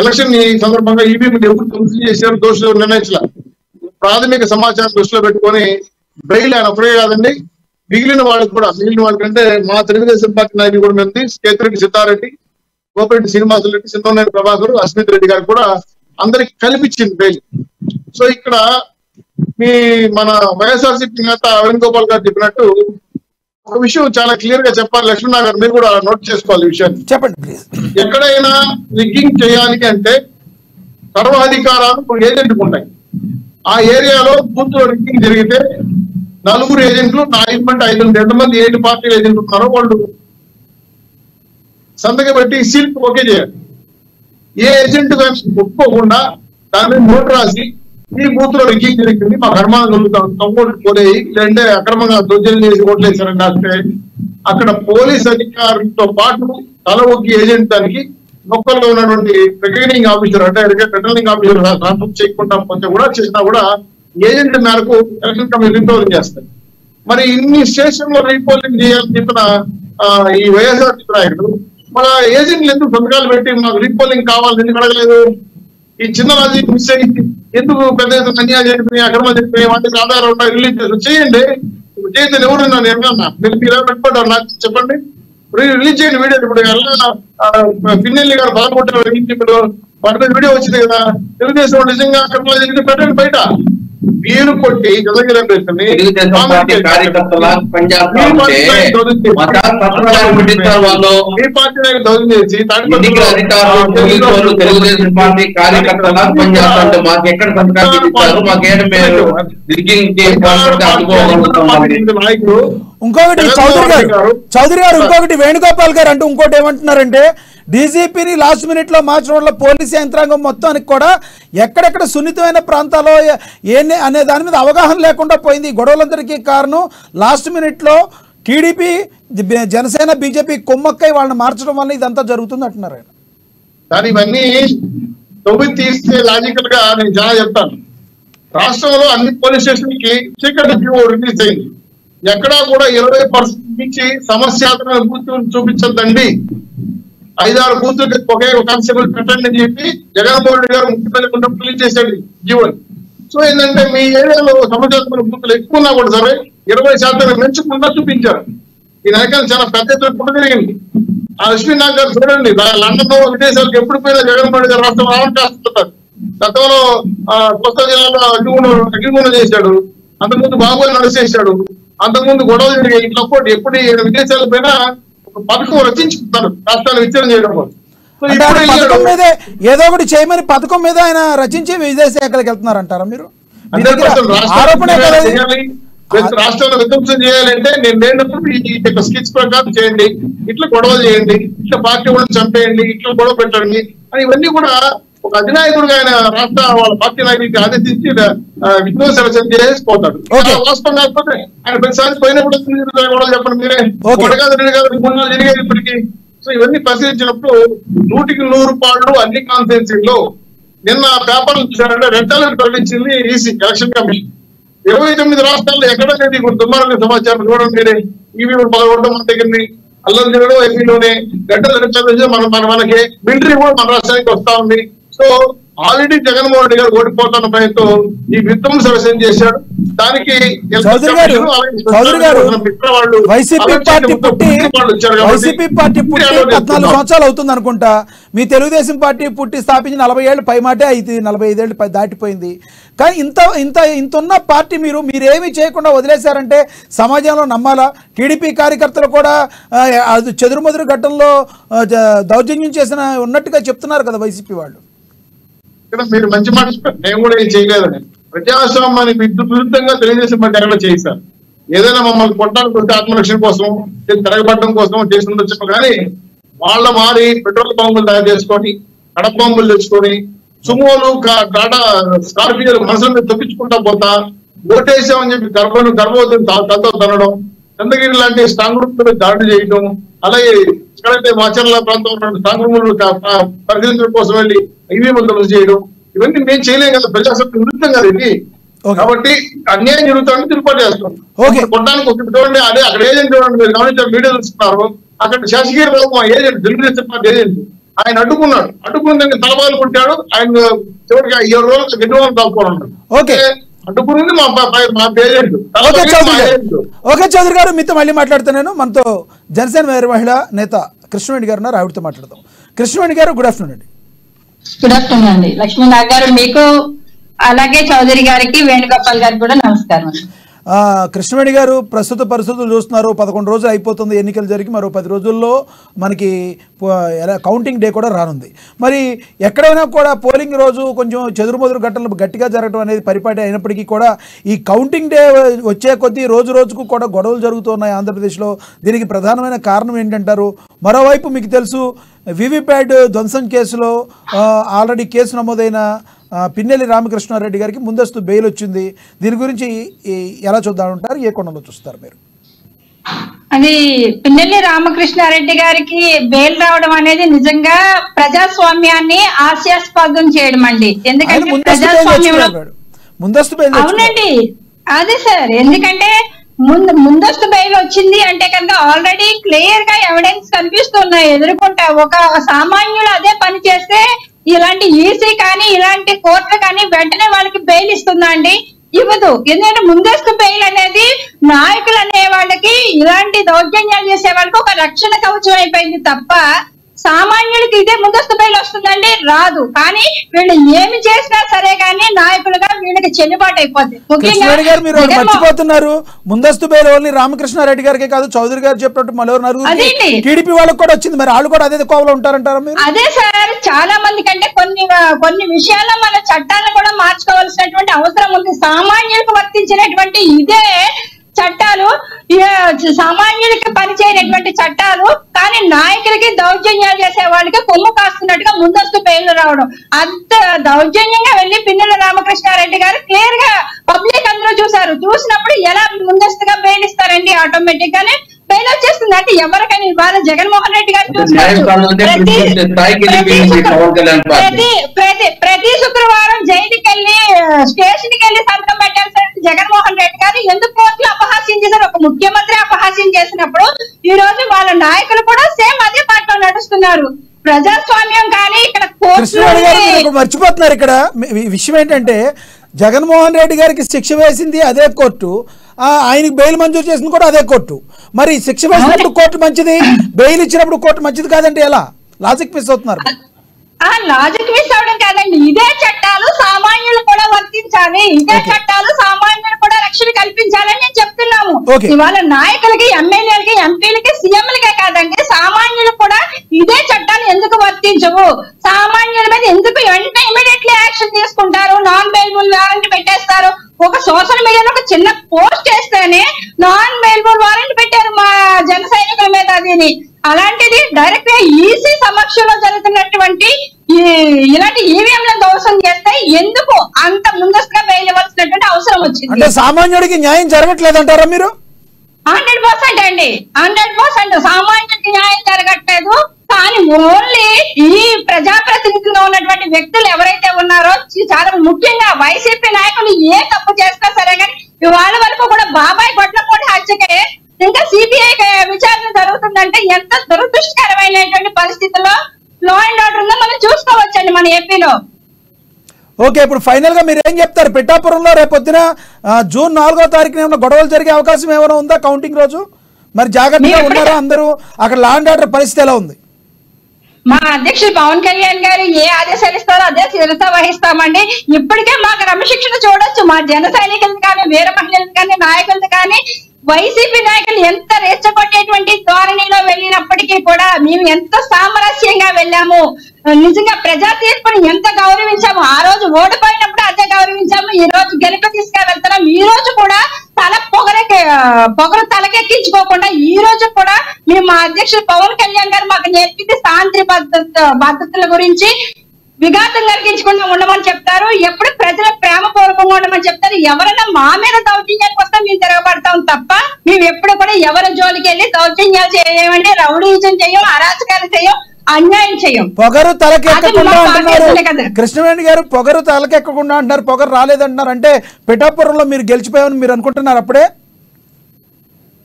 ఎలక్షన్ ఈ సందర్భంగా ఈవీఎం ఎప్పుడు కౌన్సిల్ చేశారు దోషులు నిర్ణయించాల. ప్రాథమిక సమాచారం దృష్టిలో పెట్టుకొని బెయిల్ ఆయన ఒకటే కాదండి, మిగిలిన వాళ్ళకంటే మా తెలుగుదేశం పార్టీ నాయకులు కూడా ఉంది, కేతిరెడ్డి సిద్ధారెడ్డి, గోపిరెడ్డి శ్రీనివాసరెడ్డి, సింధోనేని ప్రభాకర్, అస్మిత్ రెడ్డి గారు కూడా అందరికి కల్పించింది బెయిల్. సో ఇక్కడ మన వైఎస్ఆర్సీపీ నేత అరుణ్ గోపాల్ గారు చెప్పినట్టు ఒక విషయం చాలా క్లియర్ గా చెప్పాలి. లక్ష్మణ్ గారు మీరు కూడా నోట్ చేసుకోవాలి ఈ విషయాన్ని. చెప్పండి ప్లీజ్. ఎక్కడైనా రిగ్గింగ్ చేయాలి అంటే సర్వాధికారాలు ఏజెంట్కు ఉంటాయి. ఆ ఏరియాలో బూత్ లో రిగ్గింగ్ జరిగితే 4 ఏజెంట్లు, నా ఇన్మెంట్ 5 ఎంతమంది 7 పార్టీల ఏజెంట్లు ఉన్నారో వాళ్ళు సంతకం పెట్టి సీల్ ఓకే చేయాలి. ఏ ఏజెంట్ ఒప్పుకోకుండా దాని మీద నోటు రాసి ఈ బూత్ లో రిగ్గింగ్ జరిగింది, మాకు అనుమానం కలుగుతాం, కంపౌండ్ పోలేయి, లేదంటే అక్రమంగా దోషం చేసి ఓట్లు వేసారని రాస్తే అక్కడ పోలీస్ అధికారులతో పాటు తల ఒక్కి ఏజెంట్ దానికి లోకల్లో ఉన్నటువంటి రిటర్నింగ్ ఆఫీసర్ అంటే రిటర్నింగ్ ఆఫీసర్ ట్రాన్స్ఫర్ చేయకుండా పోతే కూడా చేసినా కూడా ఏజెంట్ మేరకు ఎలక్షన్ కమిషన్ రీపోలింగ్ చేస్తారు. మరి ఇన్ని స్టేషన్ లో రీపోలింగ్ చేయాలని చెప్పిన ఈ వైఎస్ఆర్ నాయకుడు మన ఏజెంట్లు ఎందుకు సంతకాలు పెట్టి మాకు రీపోలింగ్ కావాలని ఎందుకు అడగలేదు? ఈ చిన్న రాజకీయ మిస్ అయ్యి ఎందుకు పెద్ద ఎత్తున అన్యాయం జరిపి అక్రమాలు జరిపి వాటికి ఆధారం ఉంటాయి, రిలీజ్ చేయండి. చేయండి, ఎవరున్నా నేను మీరు పెట్టుకుంటారు నాకు చెప్పండి, రిలీజ్ చేయండి వీడియో. ఇప్పుడు పిన్నెల్లి గారు బాగుంటారు ఇప్పుడు వాటి మీద వీడియో వచ్చింది కదా, తెలుగుదేశం నిజంగా అక్రమాలు జరిగి పెట్టండి బయట. మీరు కొట్టి ఇంకొకటి చౌదరి గారు ఇంకొకటి వేణుగోపాల్ గారు అంటూ ఇంకోటి ఏమంటున్నారంటే డీజీపీని లాస్ట్ మినిట్ లో మార్చడం వల్ల పోలీస్ యంత్రాంగం మొత్తానికి కూడా ఎక్కడెక్కడ సున్నితమైన ప్రాంతాల్లో ఏంటి అనే దాని మీద అవగాహన లేకుండా పోయింది. గొడవలందరికీ కారణం లాస్ట్ మినిట్ లో టీడీపీ, జనసేన, బీజేపీ కుమ్మక్కై వాళ్ళని మార్చడం వల్ల ఇదంతా జరుగుతుంది అంటున్నారు ఆయన. కానీ ఇవన్నీ తొమ్మిది తీస్తే లాజికల్ గా నేను చాలా చెప్తాను. రాష్ట్రంలో అన్ని పోలీస్ స్టేషన్ కి చీకటి క్యూ రిలీజ్ అయింది. ఎక్కడా కూడా 20% నుంచి సమస్యాత్మక బూతులు చూపించద్దండి, 5-6 బూతులకి ఒకే కానిస్టేబుల్ పెట్టండి అని చెప్పి జగన్మోహన్ రెడ్డి గారు ముఖ్యమంత్రి ఉన్నప్పుడు రిలీజ్ చేశాడు జీవన్. సో ఏంటంటే మీ ఏరియాలో సమస్యాత్మక బూతులు ఎక్కువ ఉన్నా కూడా సరే 20% పెంచకుండా చూపించారు. ఈ నాయకులు చాలా పెద్ద ఎత్తున కూడా జరిగింది. ఆ లక్ష్మీ నాగ్ గారు చూడండి, లండన్ విదేశాలకు ఎప్పుడు పోయినా జగన్మోహన్ రెడ్డి గారు రాష్ట్రం రావడం చేస్తుంటారు. గతంలో కొత్త జిల్లాలో అగ్నిగుండం చేశాడు, అంతకుముందు బాబు నడిచేశాడు, అంతకుముందు గొడవలు జరిగాయి. ఇట్లా ఎప్పుడు విదేశాలకు పోయినా ఒక పథకం రచించుకుంటారు రాష్ట్రాన్ని విచ్ఛిన్నం చేయడం కోసం. ఏదో ఒకటి చేయమని పథకం మీద ఆయన రచించి విదేశాలకు వెళ్తున్నారంటారా మీరు? రాష్ట్రంలో విధ్వంసం చేయాలంటే నేను లేనప్పుడు ఈ స్కిచ్ ప్రకారం చేయండి, ఇట్లా గొడవలు చేయండి, ఇట్లా పార్టీ కూడా చంపేయండి, ఇట్లా గొడవ పెట్టండి అని ఇవన్నీ కూడా ఒక అధినాయకుడుగా ఆయన రాష్ట్ర వాళ్ళ పార్టీ నాయకుడికి ఆదేశించి విధ్వంస రచన చేసిపోతాడు. వాస్తవం కాకపోతే ఆయన ప్రతిసారి పోయినప్పుడు గొడవలు చెప్పండి మీరే. కాదు 3 నెలలు జరిగాయి ఇప్పటికీ. సో ఇవన్నీ పరిశీలించినప్పుడు 100% అన్ని కాన్స్టిట్యున్సీల్లో నిన్న పేపర్లు చూసారంటే రెడ్ అలర్ట్ ప్రకటించింది ఈసీ ఎలక్షన్ కమిషన్. 29 రాష్ట్రాల్లో ఎక్కడ లేదు ఇప్పుడు దుర్మార్గ సమాచారం చూడండి మీరే. ఈవీ పదకొండో మన దగ్గరని అల్లం జిల్లాలో ఏపీలోనే రెడ్ అలర్ట్ మనకి మిలిటరీ కూడా మన రాష్ట్రానికి వస్తా ఉంది. సో ఆల్రెడీ జగన్మోహన్ రెడ్డి గారు ఓడిపోతున్న భయంతో ఈ విధ్వంస విషయం చేశాడు. దానికి చౌదరి గారు వైసీపీ పార్టీ పుట్టి 14 సంవత్సరాలు అవుతుంది అనుకుంటా. మీ తెలుగుదేశం పార్టీ పుట్టి స్థాపించి 40 ఏళ్ళు పై మాటే అయితే 45 ఏళ్ళు దాటిపోయింది. కానీ ఇంత ఉన్న పార్టీ మీరేమీ చేయకుండా వదిలేశారంటే సమాజంలో నమ్మాలా? టీడీపీ కార్యకర్తలు కూడా చెదురుమదురు ఘట్టంలో దౌర్జన్యం చేసిన ఉన్నట్టుగా చెప్తున్నారు కదా వైసీపీ వాళ్ళు. ఇక్కడ మీరు మంచి మాట చెప్పారు, నేను కూడా ఏం చేయలేదని. ప్రజాస్వామ్యానికి విరుద్ధంగా తెలుగుదేశం పార్టీ ఎక్కడ చేశారు. ఏదైనా మమ్మల్ని కొట్టడానికి వస్తే ఆత్మరక్షణ కోసం తిరగబడడం కోసం చేసి ఉండొచ్చు. కానీ వాళ్ళ మారి పెట్రోల్ బాంబులు తయారు చేసుకొని కడప బాంబులు తెచ్చుకొని సుమోలు టాటా స్కార్పియోలు మనసుల మీద తొక్కించుకుంటా పోతా ఓటేసామని చెప్పి గర్భవతిని తనతో తనడం, చంద్రగిరి లాంటి స్ట్రాంగ్ రూమ్ మీద దాడి చేయడం, అలాగే ఎక్కడైతే మాచర్ల ప్రాంతంలో స్ట్రాంగ్ రూములు పరిశీలించడం కోసం వెళ్ళి ఈవీఎంలు ధ్వంసం చేయడం, ఇవన్నీ మేము చేయలేం కదా. ప్రజాస్వామ్యం విరుద్ధం కదా ఇది. కాబట్టి అన్యాయం జరుగుతుంటే తిరుపతి చేస్తాం. కొట్టడానికి ఒక చూడండి, అదే అక్కడ ఏజెంట్ చూడండి, మీరు గమనించారు, వీడియో చూస్తున్నారు. అక్కడ శశగిరి రావు మా ఏజెంట్, తెలుగుదేశం పార్టీ ఏజెంట్, ఆయన అడ్డుకున్న తలబాలు కొట్టాడు. ఆయన చివరికి 7 రోజులు గెడ్డవాళ్ళు దాక్కున్నాడు. అడ్డుకున్నది మా ఏజెంట్. ఓకే చౌదరి గారు, మీతో మళ్ళీ మాట్లాడుతున్నాను. మనతో జనసేన వీర మహిళా నేత కృష్ణవేణి గారు ఉన్నారు, ఆవిడతో మాట్లాడదాం. కృష్ణవేణి గారు, గుడ్ ఆఫ్టర్నూన్ అండి. గుడ్ ఆఫ్టర్నూన్ అండి. లక్ష్మీనాథ్ గారు మీకు, అలాగే చౌదరి గారికి, వేణుగోపాల్ గారికి కూడా నమస్కారం. కృష్ణవేణి గారు, ప్రస్తుత పరిస్థితులు చూస్తున్నారు. 11 రోజులు అయిపోతుంది ఎన్నికలు జరిగి, మరో 10 రోజుల్లో మనకి కౌంటింగ్ డే కూడా రానుంది. మరి ఎక్కడైనా కూడా పోలింగ్ రోజు కొంచెం చెదురుమదురు ఘటనలు గట్టిగా జరగడం అనేది పరిపాటి అయినప్పటికీ కూడా ఈ కౌంటింగ్ డే వచ్చే కొద్దీ రోజు రోజుకు కూడా గొడవలు జరుగుతున్నాయి ఆంధ్రప్రదేశ్లో. దీనికి ప్రధానమైన కారణం ఏంటంటారు? మరోవైపు మీకు తెలుసు, వివిప్యాట్ ధ్వంసం కేసులో ఆల్రెడీ కేసు నమోదైన పిన్నెల్లి రామకృష్ణారెడ్డి గారికి ముందస్తు బెయిల్ వచ్చింది. దీని గురించి ఎలా చూద్దామంటారు? ఏ కోణంలో చూస్తారు మీరు? అది పిన్నెల్లి రామకృష్ణారెడ్డి గారికి బెయిల్ రావడం అనేది నిజంగా ప్రజాస్వామ్యాన్ని హాస్యాస్పదం చేయడం అండి. ఎందుకంటే ప్రజాస్వామ్యంలో అవునండి, అదే సార్. ఎందుకంటే ముందస్తు బెయిల్ వచ్చింది అంటే కనుక ఆల్రెడీ క్లియర్ గా ఎవిడెన్స్ కనిపిస్తున్నాయి ఎదుర్కొంటా. ఒక సామాన్యుడు అదే పని చేస్తే ఇలాంటి ఈసీ కానీ ఇలాంటి కోర్టు కానీ వెంటనే వాళ్ళకి బెయిల్ ఇస్తుందా అండి? ఇవ్వదు. ఎందుకంటే ముందస్తు బెయిల్ అనేది నాయకులు అనే వాళ్ళకి, ఇలాంటి దౌర్జన్యాలు చేసే వాళ్ళకి ఒక రక్షణ కవచం అయిపోయింది తప్ప సామాన్యుడికి ఇదే ముందస్తు బెయిల్ వస్తుందండి? రాదు. కానీ వీళ్ళు ఏమి చేసినా సరే కానీ నాయకులుగా వీళ్ళకి చెల్లుబాటు అయిపోతుంది. మీరు మర్చిపోతున్నారు, ముందస్తు బెయిల్ ఓన్లీ రామకృష్ణారెడ్డి గారికి కాదు, చౌదరి గారు చెప్పినట్టు మరో టీడీపీ వాళ్ళకి కూడా వచ్చింది. మరి వాళ్ళు కూడా అదే కోవలో ఉంటారంటారా మీరు? అదే సార్, చాలా మంది కంటే కొన్ని విషయాల్లో మన చట్టాలను కూడా మార్చుకోవాల్సినటువంటి అవసరం ఉంది. సామాన్యులకు వర్తించినటువంటి ఇదే చట్టాలు సామాన్యులకి పనిచేయనటువంటి చట్టాలు, కానీ నాయకులకి దౌర్జన్యాలు చేసే వాళ్ళకి కొమ్ము కాస్తున్నట్టుగా ముందస్తు బెయిల్ రావడం. అంత దౌర్జన్యంగా వెళ్లి పిన్నెల్లి రామకృష్ణారెడ్డి గారు క్లియర్ గా పబ్లిక్ అందరూ చూసారు. చూసినప్పుడు ఎలా ముందస్తుగా బెయిల్ ఇస్తారండి? ఆటోమేటిక్ గానే బెయిల్ వచ్చేస్తుంది. అంటే ఎవరికైనా ఇవాళ జగన్మోహన్ రెడ్డి గారు ప్రతి శుక్రవారం జైలుకి వెళ్ళి స్టేషన్ కి వెళ్ళి సంతకం పెట్టాల్సిన జగన్మోహన్ రెడ్డి గారు ఎందుకు కోర్టులో అపహాస్యం చేశారు? ఒక ముఖ్యమంత్రి అపహాస్యం చేసినప్పుడు ఈ రోజు వాళ్ళ నాయకులు కూడా సేమ్ అదే పార్టీలో నడుస్తున్నారు. ప్రజాస్వామ్యం కానీ ఇక్కడ మర్చిపోతున్నారు. ఇక్కడ విషయం ఏంటంటే జగన్మోహన్ రెడ్డి గారికి శిక్ష వేసింది అదే కోర్టు, ఆయనకి బెయిల్ మంజూరు చేసింది కూడా అదే కోర్టు. మరి శిక్ష వేసినప్పుడు కోర్టు మంచిది, బెయిల్ ఇచ్చినప్పుడు కోర్టు మంచిది కాదంటే ఎలా? లాజిక్ మిస్ అవుతున్నారు. లాజిక్ మిస్ అవడం కాదండి, ఇదే చట్టాలు సామాన్యులు కూడా వర్తించాలి, ఇదే చట్టాలు సామాన్యులు కూడా రక్షణ కల్పించాలని నేను చెప్తున్నాము. ఇవాళ నాయకులకి, ఎమ్మెల్యేలకి, ఎంపీలకి, సీఎంలకే కాదండి, సామాన్యులు కూడా ఇదే చట్టాలు ఎందుకు వర్తించవు? సామాన్యుల మీద ఎందుకు వెంటనే ఇమీడియట్లీ యాక్షన్ తీసుకుంటారు? నాన్ బెయిలబుల్ వారెంట్ పెట్టేస్తారు. ఒక సోషల్ మీడియాలో ఒక చిన్న పోస్ట్ చేస్తేనే నాన్ బెయిలబుల్ వారెంట్ పెట్టారు మా జన సైనికుల మీద. అది అలాంటిది డైరెక్ట్ గా ఈసీ సమక్షంలో జరుగుతున్నటువంటి ఇలాంటి ఈవీఎంలను దోషం చేస్తే ఎందుకు అంత ముందస్తుగా బెయిల్ ఇవ్వాల్సినటువంటి అవసరం వచ్చింది? సామాన్యుడికి న్యాయం జరగట్లేదంటారా మీరు? 100% అండి, 100% సామాన్యుడికి న్యాయం జరగట్లేదు. కానీ ఓన్లీ ఈ ప్రజాప్రతినిధులుగా ఉన్నటువంటి వ్యక్తులు ఎవరైతే ఉన్నారో, చాలా ముఖ్యంగా వైసీపీ నాయకులు ఏ తప్పు చేసినా సరే కానీ వాళ్ళ వరకు కూడా బాబాయ్ గొడ్లపూడి హత్యకే ఇంకా సిబిఐ విచారణ జరుగుతుందంటే ఎంత దురదృష్టకరమైనటువంటి పరిస్థితుల్లో లా అండ్ ఆర్డర్ ఉందో మనం చూసుకోవచ్చండి మన ఏపీలో. ఓకే, ఇప్పుడు ఫైనల్ గా మీరు ఏం చెప్తారు? పిఠాపురంలో రేపొద్దున జూన్ 4వ తారీఖున ఏమైనా గొడవలు జరిగే అవకాశం ఏమైనా ఉందా కౌంటింగ్ రోజు? మరి జాగ్రత్తగా ఉన్నారా అందరూ? అక్కడ లా అండ్ ఆర్డర్ పరిస్థితి ఎలా ఉంది? మా అధ్యక్షుడు పవన్ కళ్యాణ్ గారు ఏ ఆదేశాలు ఇస్తారో అదే శిరస వహిస్తామండి. ఇప్పటికే మాకు క్రమశిక్షణ చూడొచ్చు. మా జన సైనికులు కానీ, వీర మహిళలు కానీ, నాయకులు కానీ, వైసీపీ నాయకులు ఎంత రెచ్చగొట్టేటువంటి ధోరణిలో వెళ్ళినప్పటికీ కూడా మేము ఎంత సామరస్యంగా వెళ్ళాము. నిజంగా ప్రజా తీర్పుని ఎంత గౌరవించాము. ఆ రోజు ఓడిపోయినప్పుడు అదే గౌరవించాము. ఈ రోజు గెలుపు తీసుకెళ్తున్నాం. ఈ రోజు కూడా పొగరు తలకెక్కించుకోకుండా ఈ రోజు కూడా మేము మా అధ్యక్షుడు పవన్ కళ్యాణ్ గారు మాకు నేర్పింది శాంతి భద్రతల గురించి. విఘాతం కలిగించకుండా ఉండమని చెప్తారు. ఎప్పుడు ప్రజల ప్రేమపూర్వకంగా ఉండమని చెప్తారు. ఎవరైనా మా మీద దౌర్జన్యానికి వస్తే మేము తిరగబడతాం తప్ప మేము ఎప్పుడు కూడా ఎవరి జోలికి వెళ్ళి దౌర్జన్యాలు చేయమండి, రౌడీజం చేయం, అరాచకాలు చేయం, అన్యాయం చేయం. పొగరు తలకెక్కకుండా అంటున్నారు కృష్ణవేణి గారు. పొగరు తలకెక్కకుండా అంటున్నారు, పొగరు రాలేదంటున్నారు. అంటే పిఠాపురంలో మీరు గెలిచిపోయామని మీరు అనుకుంటున్నారు అప్పుడే?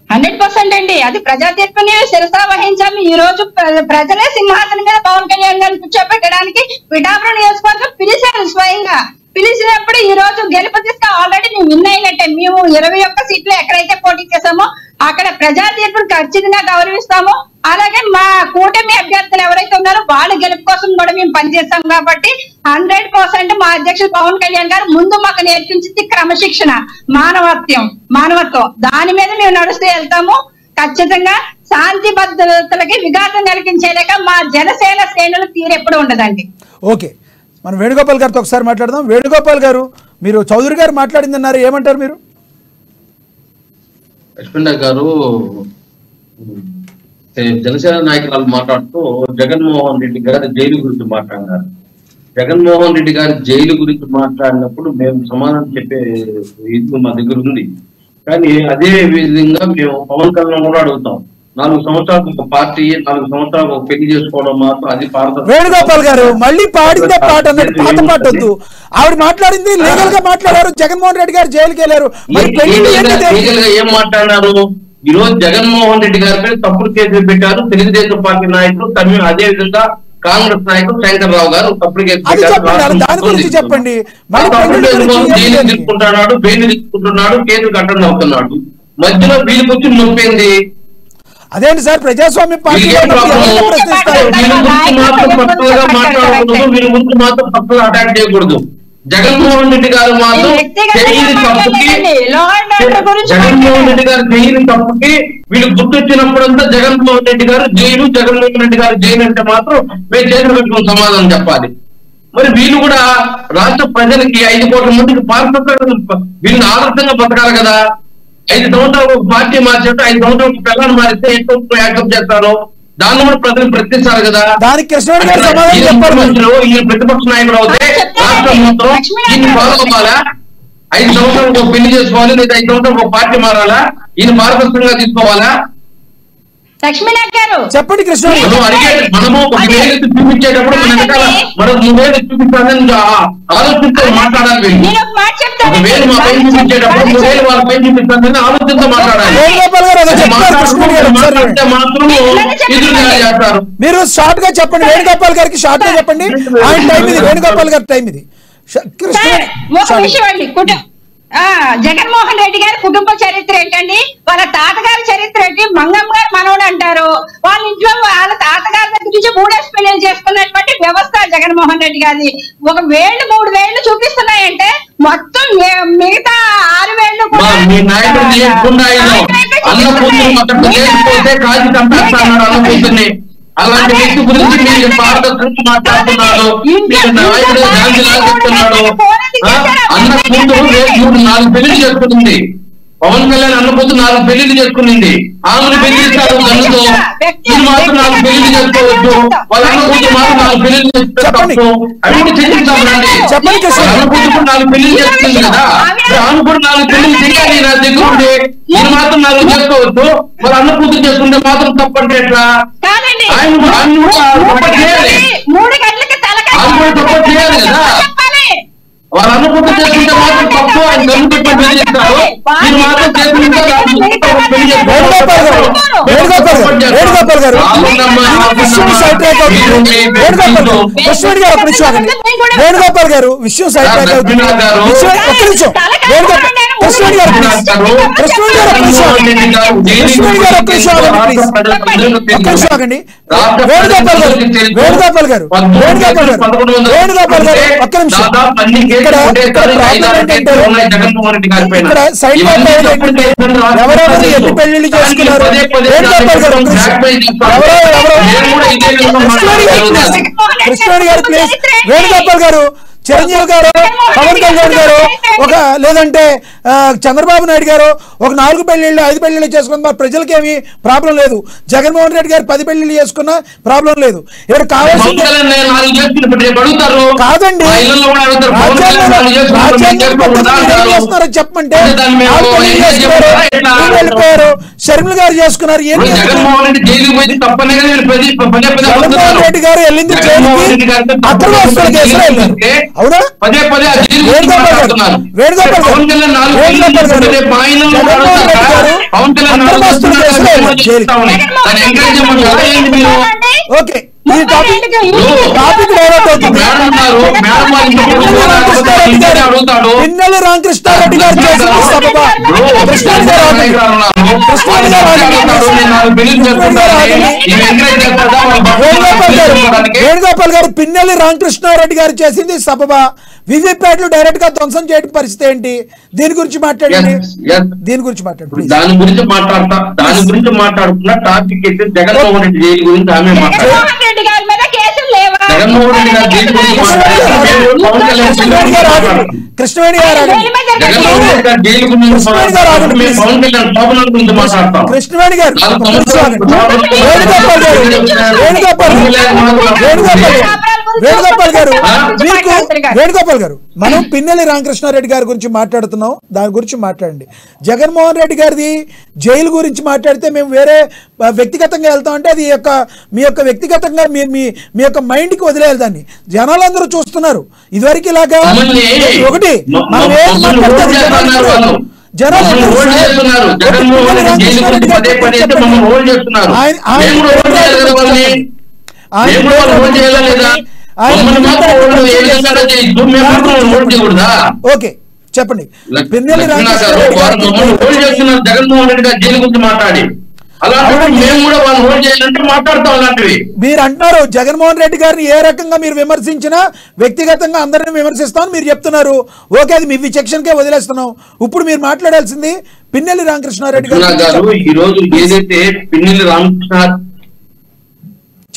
100% అండి. అది ప్రజా తీర్పుని శిరసా వహించాము. ఈ రోజు ప్రజలే సింహాసనం మీద పవన్ కళ్యాణ్ గారిని కూర్చోబెట్టడానికి పిఠాపురం నియోజకవర్గం పిలిచారు. స్వయంగా పిలిచినప్పుడు ఈ రోజు గెలుపు తీసుకు ఆల్రెడీ మేము విన్ అయినట్టే. మేము 21 సీట్లు ఎక్కడైతే పోటీ చేసామో అక్కడ ప్రజా తీర్పును ఖచ్చితంగా గౌరవిస్తాము. అలాగే మా కూటమి అభ్యర్థులు ఎవరైతే ఉన్నారో వాళ్ళ గెలుపు కోసం కూడా మేము పనిచేస్తాం. కాబట్టి 100% మా అధ్యక్షుడు పవన్ కళ్యాణ్ గారు ముందు మాకు నేర్పించింది క్రమశిక్షణ, మానవత్వం. దాని మీద మేము నడుస్తూ వెళ్తాము. ఖచ్చితంగా శాంతి భద్రతలకి విఘాతం కలిగించేలేక మా జనసేన శ్రేణులు తీరెప్పుడు ఉండదండి. ఓకే, మనం వేణుగోపాల్ గారితో ఒకసారి మాట్లాడదాం. వేణుగోపాల్ గారు, మీరు చౌదరి గారు మాట్లాడిందన్నారు, ఏమంటారు మీరు? లక్ష్మణ గారు జనసేన నాయకురాలు మాట్లాడుతూ జగన్మోహన్ రెడ్డి గారి జైలు గురించి మాట్లాడినారు. జగన్మోహన్ రెడ్డి గారి జైలు గురించి మాట్లాడినప్పుడు మేము సమాధానం చెప్పే ఇది మా దగ్గర ఉంది. కానీ అదే విధంగా మేము పవన్ కళ్యాణ్ కూడా అడుగుతాం. 4 సంవత్సరాలకు ఒక పార్టీ, 4 సంవత్సరాలకు ఒక పెళ్లి చేసుకోవడం మాత్రం అది వేణుగోపాల్ గారు మళ్ళీ పాడిందే పాట అన్నట్టు పాత పాట వద్దు. ఆవిడ మాట్లాడింది లీగల్ గా మాట్లాడారు. జగన్మోహన్ రెడ్డి గారు జైలుకి వెళ్ళారు. లీగల్ గా ఏం మాట్లాడారు? ఈ రోజు జగన్మోహన్ రెడ్డి గారిపై తప్పుడు కేసులు పెట్టారు తెలుగుదేశం పార్టీ నాయకులు. అదే విధంగా కాంగ్రెస్ నాయకులు శంకర్రావు గారు తప్పుడు కేసు పెట్టారు. చెప్పండి. జైలు తీసుకుంటున్నాడు, బెయిల్ తీసుకుంటున్నాడు, కేసులు కట్టడం అవుతున్నాడు. మధ్యలో వీళ్ళకి వచ్చి నొప్పింది. అదేంటి సార్, ప్రజాస్వామ్య పార్టీ వీళ్ళ గురించి మాత్రం తప్పుగా అటాక్ చేయకూడదు. జగన్మోహన్ రెడ్డి గారు మాత్రం జగన్మోహన్ రెడ్డి గారు జైలు తప్పుకి వీళ్ళు గుర్తొచ్చినప్పుడంతా జగన్మోహన్ రెడ్డి గారు జైలు, జగన్మోహన్ రెడ్డి గారు జైలు అంటే మాత్రం మేము చేతులు పెట్టుకుని సమాధానం చెప్పాలి. మరి వీళ్ళు కూడా రాష్ట్ర ప్రజలకి 5 కోట్ల మందికి వీళ్ళని ఆదర్శంగా బతకాలి కదా. 5 సంవత్సరాలు ఒక పార్టీ మార్చేట్టు 5 సంవత్సరాలు పిల్లలు మారిస్తే ఎక్కువ యాక్సెప్ట్ చేస్తారు. దాన్ని కూడా ప్రజలు ప్రశ్నిస్తారు కదా. ఈ ప్రతిపక్ష నాయకుడు అవుతే రాష్ట్రం మొత్తం ఈయన ఫాలో అవ్వాలా? 5 సంవత్సరాలు ఒక పెళ్లి చేసుకోవాలి, లేదా 5 సంవత్సరాలు ఒక పార్టీ మారాలా? ఈయన పారదర్శకంగా తీసుకోవాలా? చెప్పండి కృష్ణ. మనము 1,000 చూపించేటప్పుడు మన వెనకాల మనకు 3,000 చూపిస్తానని ఆలోచించే మాట్లాడాలి. 1,000 మా పైన చూపించేటప్పుడు 3,000 వాళ్ళ పైన చూపిస్తానని ఆలోచనతో మాట్లాడాలి. మాత్రం ఎదురు చేస్తారు. మీరు షార్ట్ గా చెప్పండి. వేణుగోపాల్ గారికి షార్ట్ గా చెప్పండి. ఆయన టైం ఇది, వేణుగోపాల్ గారి టైం ఇది. జగన్మోహన్ రెడ్డి గారి కుటుంబ చరిత్ర ఏంటండి? వాళ్ళ తాతగారి చరిత్ర ఏంటి? మంగమ్మ గారు మనవడు అంటారు. వాళ్ళ ఇంట్లో వాళ్ళ తాతగారి దగ్గర నుంచి 3 పెళ్లి చేసుకున్నటువంటి వ్యవస్థ జగన్మోహన్ రెడ్డి గారి. 1 వేళ్ళు 3 వేళ్ళు చూపిస్తున్నాయంటే మొత్తం మిగతా 6 వేళ్ళు అలాంటి వ్యక్తి గురించి మీరు పారదర్శకంగా మాట్లాడుతున్నారు. నాయకుడు గాంధీలా చెప్తున్నాడు. అన్న కూతురు 3-4 పెళ్లి చేసుకుంటుంది. పవన్ కళ్యాణ్ అన్న కూతురు 4 పెళ్లిళ్ళు చేసుకునింది. ఆమెను పెళ్లిస్తారు గన్నుతో. మీరు మాత్రం 4 పెళ్లిళ్ళు చేసుకోవచ్చు. వాళ్ళ అన్న కూతురు మాత్రం 4 పెళ్లిళ్ళు చేసుకోవచ్చు. అవి చెల్లించాలండి. అన్న కూతురు 4 పెళ్లిళ్ళు చేసుకుంది కదా. ఆమె కూడా 4 పెళ్లిళ్ళు చేయాలి. నా దగ్గర ఉంటే మీరు మాత్రం 4 చేసుకోవచ్చు. వాళ్ళ అన్న కూతురు చేసుకుంటే మాత్రం తప్పంటే ఎట్లా? ఆయన కూడా తప్ప చేయాలి. 3 గంటలకి ఆయన కూడా తప్ప చేయాలి కదా. వాళ్ళు అనుకుంటూ చేసుకుంటే మాత్రం తప్పు. ఆయన కళ్ళు పెట్టి బెదిరిస్తారు. మీరు మాత్రం వేణుగోపాల్ గారు విషయం సైడ్ ట్రాక్ అవుతుంది. వేణుగోపాల్ గారు విషయం సైడ్ ట్రాక్ అవుతుంది. ఒక్క నిమిషం కృష్ణవేణి గారు ఆగండి. వేణుగోపాల్ గారు ఒక్క నిమిషం. ఇక్కడ సైడ్ ఎవరెవరు ఎన్ని పెళ్లిళ్ళు చేసుకున్నారు? వేణుగోపాల్ గారు కృష్ణవేణి గారు ప్లీజ్. వేణుగోపాల్ గారు చిరంజీవి గారు, పవన్ కళ్యాణ్ గారు, ఒక లేదంటే చంద్రబాబు నాయుడు గారు ఒక 4 పెళ్లిళ్ళు 5 పెళ్లిళ్ళు చేసుకున్న ప్రజలకి ఏమి ప్రాబ్లం లేదు. జగన్మోహన్ రెడ్డి గారు 10 పెళ్లిళ్ళు చేసుకున్నా ప్రాబ్లం లేదు. ఇక్కడ కావాల్సింది కాదండి, చేస్తున్నారని చెప్పమంటే వెళ్ళిపోయారు. షర్మిల గారు చేసుకున్నారు. జగన్మోహన్ రెడ్డి గారు వెళ్ళింది అక్రమ వస్తువుల కేసులో వెళ్ళారు. అవునా? వేణుగోపాల్ ఓకే, ఈ టాపిక్ డైవర్ట్ అవుతుంది. పిన్నెల్లి రామకృష్ణారెడ్డి గారు చేసిన సభ వేణుగోపాల్ గారు పిన్నెల్లి రామకృష్ణారెడ్డి గారు చేసింది సభ వివిప్యాట్లు డైరెక్ట్ గా ధ్వంసం చేయడం పరిస్థితి ఏంటి? దీని గురించి మాట్లాడండి. దీని గురించి మాట్లాడండి. దాని గురించి మాట్లాడుతున్న టాపిక్ అయితే జగన్మోహన్ రెడ్డి జైలు గురించి ఆమె మాట్లాడారు. జగన్మోహన్ రెడ్డి గారు జైలు గురించి కృష్ణవేణి గారు జగన్మోహన్ రెడ్డి గారు జైలు గురించి పవన్ కళ్యాణ్ శోభన గురించి మాట్లాడతాం. కృష్ణవేణి గారు వేణుగోపాల్ గారు మనం పిన్నెల్లి రామకృష్ణారెడ్డి గారి గురించి మాట్లాడుతున్నాం. దాని గురించి మాట్లాడండి. జగన్మోహన్ రెడ్డి గారిది జైలు గురించి మాట్లాడితే మేము వేరే వ్యక్తిగతంగా వెళ్తామంటే అది మీ యొక్క వ్యక్తిగతంగా మీ యొక్క మైండ్ కి వదిలేయాలి. దాన్ని జనాలందరూ చూస్తున్నారు. ఇదివరకు ఇలాగా ఒకటి మనం ఏం మాట్లాడితే ఓకే చెప్పండి. పిన్నెల్లి జగన్మోహన్ రెడ్డి గారు జైలు గురించి మాట్లాడి మీరు అంటున్నారు జగన్మోహన్ రెడ్డి గారిని ఏ రకంగా మీరు విమర్శించినా వ్యక్తిగతంగా అందరిని విమర్శిస్తామని మీరు చెప్తున్నారు. ఓకే, అది మీ విచక్షణకే వదిలేస్తున్నాం. ఇప్పుడు మీరు మాట్లాడాల్సింది పిన్నెల్లి రామకృష్ణారెడ్డి గారు. ఈ రోజు ఏదైతే పిన్నెల్లి రామకృష్ణ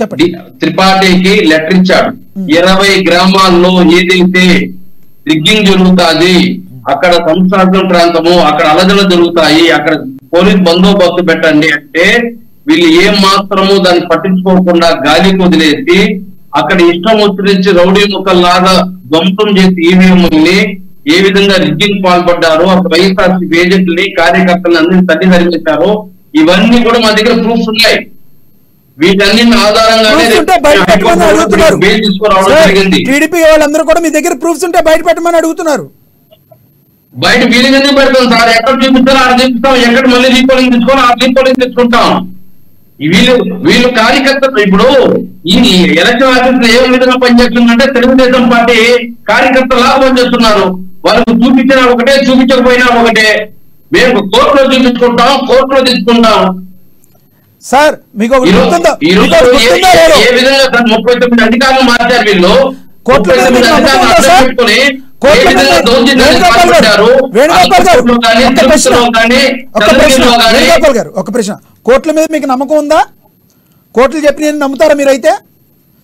చెప్పండి త్రిపాఠికి లెటర్ ఇచ్చాడు. 20 గ్రామాల్లో ఏదైతే రిగ్గింగ్ జరుగుతుంది, అక్కడ సంస్థాగం ప్రాంతము, అక్కడ అలజలు జరుగుతాయి, అక్కడ పోలీస్ బందోబస్తు పెట్టండి అంటే వీళ్ళు ఏం మాత్రము దాన్ని పట్టించుకోకుండా గాలికి వదిలేసి అక్కడ ఇష్టం వచ్చి రౌడీ ముక్కల్లాగా ధ్వంసం చేసి ఈవీఎంని ఏ విధంగా రిగ్గింగ్ పాల్పడ్డారో, వైఎస్ఆర్సీపీ ఏజెంట్లని కార్యకర్తలను అందరినీ తల్లి ధరించారో ఇవన్నీ కూడా మా దగ్గర ప్రూఫ్స్ ఉన్నాయి. వీటన్ని ఆధారంగానే బెయిల్ తీసుకురావడం జరిగింది. టీడీపీ వాళ్ళందరూ కూడా మీ దగ్గర ప్రూఫ్స్ ఉంటే బయట పెట్టమని అడుగుతున్నారు. బయట వీలింగ్ ఎందుకు పెడతాం సార్? ఎక్కడ చూపిస్తారో ఆడ చూపిస్తాం, ఎక్కడ మళ్ళీ రీపోలింగ్ తెచ్చుకొని ఆ రీపోలింగ్ తెచ్చుకుంటాం. వీళ్ళు కార్యకర్తలు ఇప్పుడు ఈ ఎలక్షన్ ఆఫీస్ ఏ విధంగా పనిచేస్తుందంటే తెలుగుదేశం పార్టీ కార్యకర్తలాగా పనిచేస్తున్నారు. వాళ్ళకు చూపించినా ఒకటే, చూపించకపోయినా ఒకటే. మేము కోర్టులో చూపించుకుంటాం, కోర్టులో తెచ్చుకుంటాం. సార్ మీకు ఏ విధంగా 39 అధికారులు మార్చారు వీళ్ళు. 39 అధికారులు పెట్టుకుని ఒక ప్రశ్న, కోర్టుల మీద మీకు నమ్మకం ఉందా? కోర్టులు చెప్పిన నమ్ముతారా? మీరైతే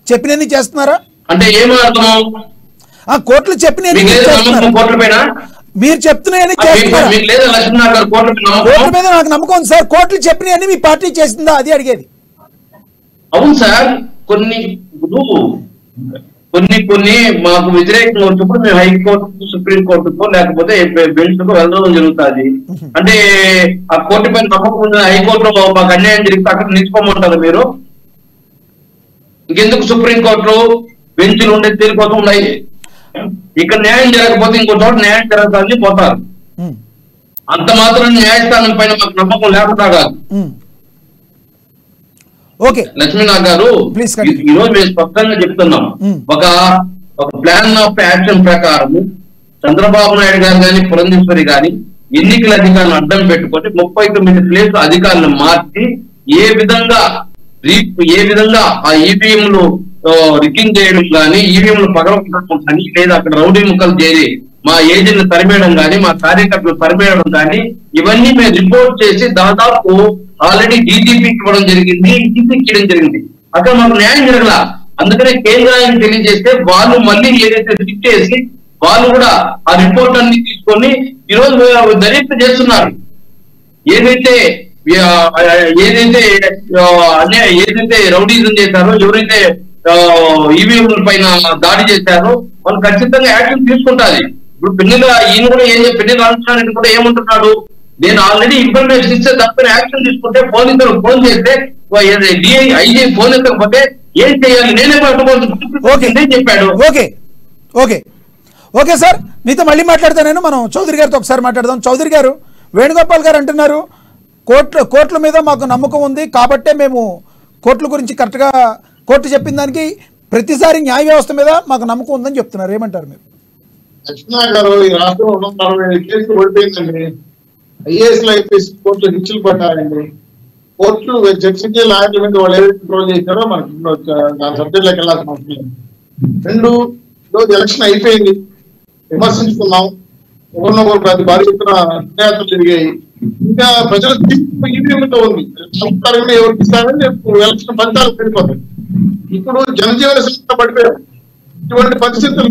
చెప్పినన్ని చేస్తున్నారా అంటే ఏమో అర్థం? కోర్టులు చెప్పిన మీరు చెప్తున్నాయని కోర్టు మీద నాకు నమ్మకం ఉంది సార్. కోర్టులు చెప్పినవన్నీ మీ పార్టీ చేసిందా? అది అడిగేది. అవును సార్, కొన్ని మాకు వ్యతిరేకంగా వచ్చినప్పుడు మేము హైకోర్టు, సుప్రీం కోర్టుకో లేకపోతే బెంచ్కో వెళ్ళడం జరుగుతుంది. అంటే ఆ కోర్టు పైన నమ్మకం ఉంది. హైకోర్టులో మాకు అన్యాయం జరిగితే అక్కడ నిలుచుకోమంటారు మీరు. ఇంకెందుకు సుప్రీం కోర్టులో బెంచ్లు ఉండే దేనికోసం ఉన్నాయి? ఇక్కడ న్యాయం జరగకపోతే ఇంకో చోట న్యాయం జరగదని పోతారు. అంత మాత్రం న్యాయస్థానం పైన మాకు నమ్మకం లేకుండా కాదు. లక్ష్మీనాథ్ గారు, ఈ రోజు మేము స్పష్టంగా చెప్తున్నాం, ఒక ప్లాన్ ఆఫ్ యాక్షన్ ప్రకారం చంద్రబాబు నాయుడు గారు కానీ పురంధేశ్వరి గాని ఎన్నికల అధికారులను అడ్డం పెట్టుకొని 39 ప్లేస్ అధికారులను మార్చి ఏ విధంగా ఆ ఈవీఎంలు రిగ్గింగ్ చేయడం కానీ, ఈవీఎంలు పగలగొట్టడం కానీ, లేదా అక్కడ రౌడీ ముక్కలు చేరి మా ఏజెంట్లు తరిమేయడం కానీ, మా కార్యకర్తలు తరిమేయడం కానీ, ఇవన్నీ మేము రిపోర్ట్ చేసి దాదాపు ఆల్రెడీ డీజీపీకి ఇవ్వడం జరిగింది, ఈసీకి ఇవ్వడం జరిగింది. అక్కడ మాకు న్యాయం జరగల. అందుకనే కేంద్రానికి తెలియజేస్తే వాళ్ళు మళ్ళీ ఏదైతే రిజిట్ చేసి వాళ్ళు కూడా ఆ రిపోర్ట్ అన్ని తీసుకొని ఈరోజు దర్యాప్తు చేస్తున్నారు. ఏదైతే రౌడీజం చేశారో, ఎవరైతే ఈవీఎం పైన దాడి చేశారో వాళ్ళు ఖచ్చితంగా యాక్షన్ తీసుకుంటారు. ఇప్పుడు ఈయన కూడా పిన్నెల రామకృష్ణారెడ్డి కూడా ఏమంటున్నాడు, నేను ఆల్రెడీ ఇన్ఫర్మేషన్ ఇస్తే దానిపైన యాక్షన్ తీసుకుంటే పోలీసులు ఫోన్ చేస్తే ఐజీ ఫోన్ ఎత్తకపోతే ఏం చేయాలి, నేనే పట్టుకోవాల్సి చెప్పాడు. ఓకే సార్, మీతో మళ్ళీ మాట్లాడతాను. మనం చౌదరి గారితో ఒకసారి మాట్లాడదాం. చౌదరి గారు, వేణుగోపాల్ గారు అంటున్నారు కోర్టుల మీద మాకు నమ్మకం ఉంది కాబట్టే మేము కోర్టుల గురించి కరెక్ట్గా కోర్టు చెప్పిన దానికి ప్రతిసారి న్యాయ వ్యవస్థ మీద మాకు నమ్మకం ఉందని చెప్తున్నారు. ఏమంటారు మీరు? లక్ష్మణ గారు, ఈ రాష్ట్రంలో 165 కేసులు ఓడిపోయిందండి. ఐఏఎస్లు ఐపీఎస్ కోర్టులు హిచ్చులు పడ్డారండి. కోర్టులు జడ్జి లాయర్ల మీద వాళ్ళు ఏదైతే కంట్రోల్ చేశారో మనకి సబ్జెక్ట్లోకి వెళ్ళాల్సిన అవసరం లేదు. 2, ఈరోజు ఎలక్షన్ అయిపోయింది, విమర్శించుకున్నాం, ఒకరినొకరు ప్రతి భారీ ఎత్తున న్యాయాలు జరిగాయి. ఇంకా ప్రజల తీర్పు ఈవీఎంతో ఉంది. సంస్కారంగా ఎవరికి ఇస్తారని ఎలక్షన్ ఫలితాలు పెరిగిపోతాయి. ఇప్పుడు జనజీవన సంస్థ పడిపోయారు. ఇటువంటి పరిస్థితులు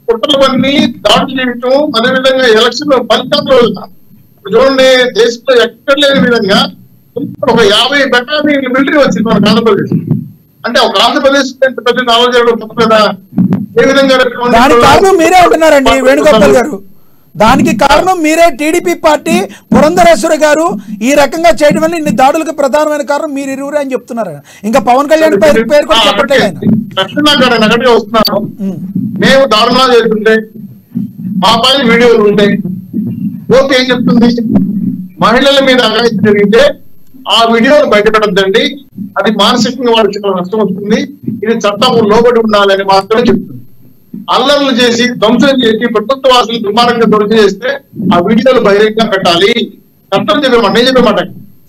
కుట్రలవన్నీ దాడులు చేయటం, అదేవిధంగా ఎలక్షన్ ఫలితాలు చూడండి, దేశంలో ఎక్కడ లేని విధంగా ఒక 50 బెటాలియన్ మిలిటరీ వచ్చింది మనకు ఆంధ్రప్రదేశ్. అంటే ఒక ఆంధ్రప్రదేశ్ పెద్ద ఆలోచన తప్పదా? ఏ విధంగా దానికి కారణం మీరే ఉంటున్నారండి వేణుగోపాల్ గారు. దానికి కారణం మీరే. టీడీపీ పార్టీ పురంధరేశ్వరి గారు ఈ రకంగా చేయడం వల్ల ఇన్ని దాడులకు ప్రధానమైన కారణం మీరు ఇరువురే అని చెప్తున్నారు. ఇంకా పవన్ కళ్యాణ్ పేరు కూడా చెప్పట్లేదు. వస్తున్నాను, మేము దారుణాలు చేస్తుంటే మా పైన వీడియోలు ఉంటాయి. కోర్టు ఏం చెప్తుంది, మహిళల మీద అఘాయిత్యం జరిగితే ఆ వీడియోలు బయటపెట్టద్దండి, అది మానసికంగా వాళ్ళకి నష్టం వస్తుంది, ఇది చట్టం లోబడి ఉండాలని మాత్రమే చెప్తుంది. అల్లర్లు చేసి ధ్వంసం చేసి ప్రభుత్వ వాసులు దుర్మార్గంగా ధ్వంసం చేస్తే ఆ వీడియోలు బహిరంగంగా పెట్టాలి. చట్టం చెప్పేమాట, నేను చెప్పేమాట.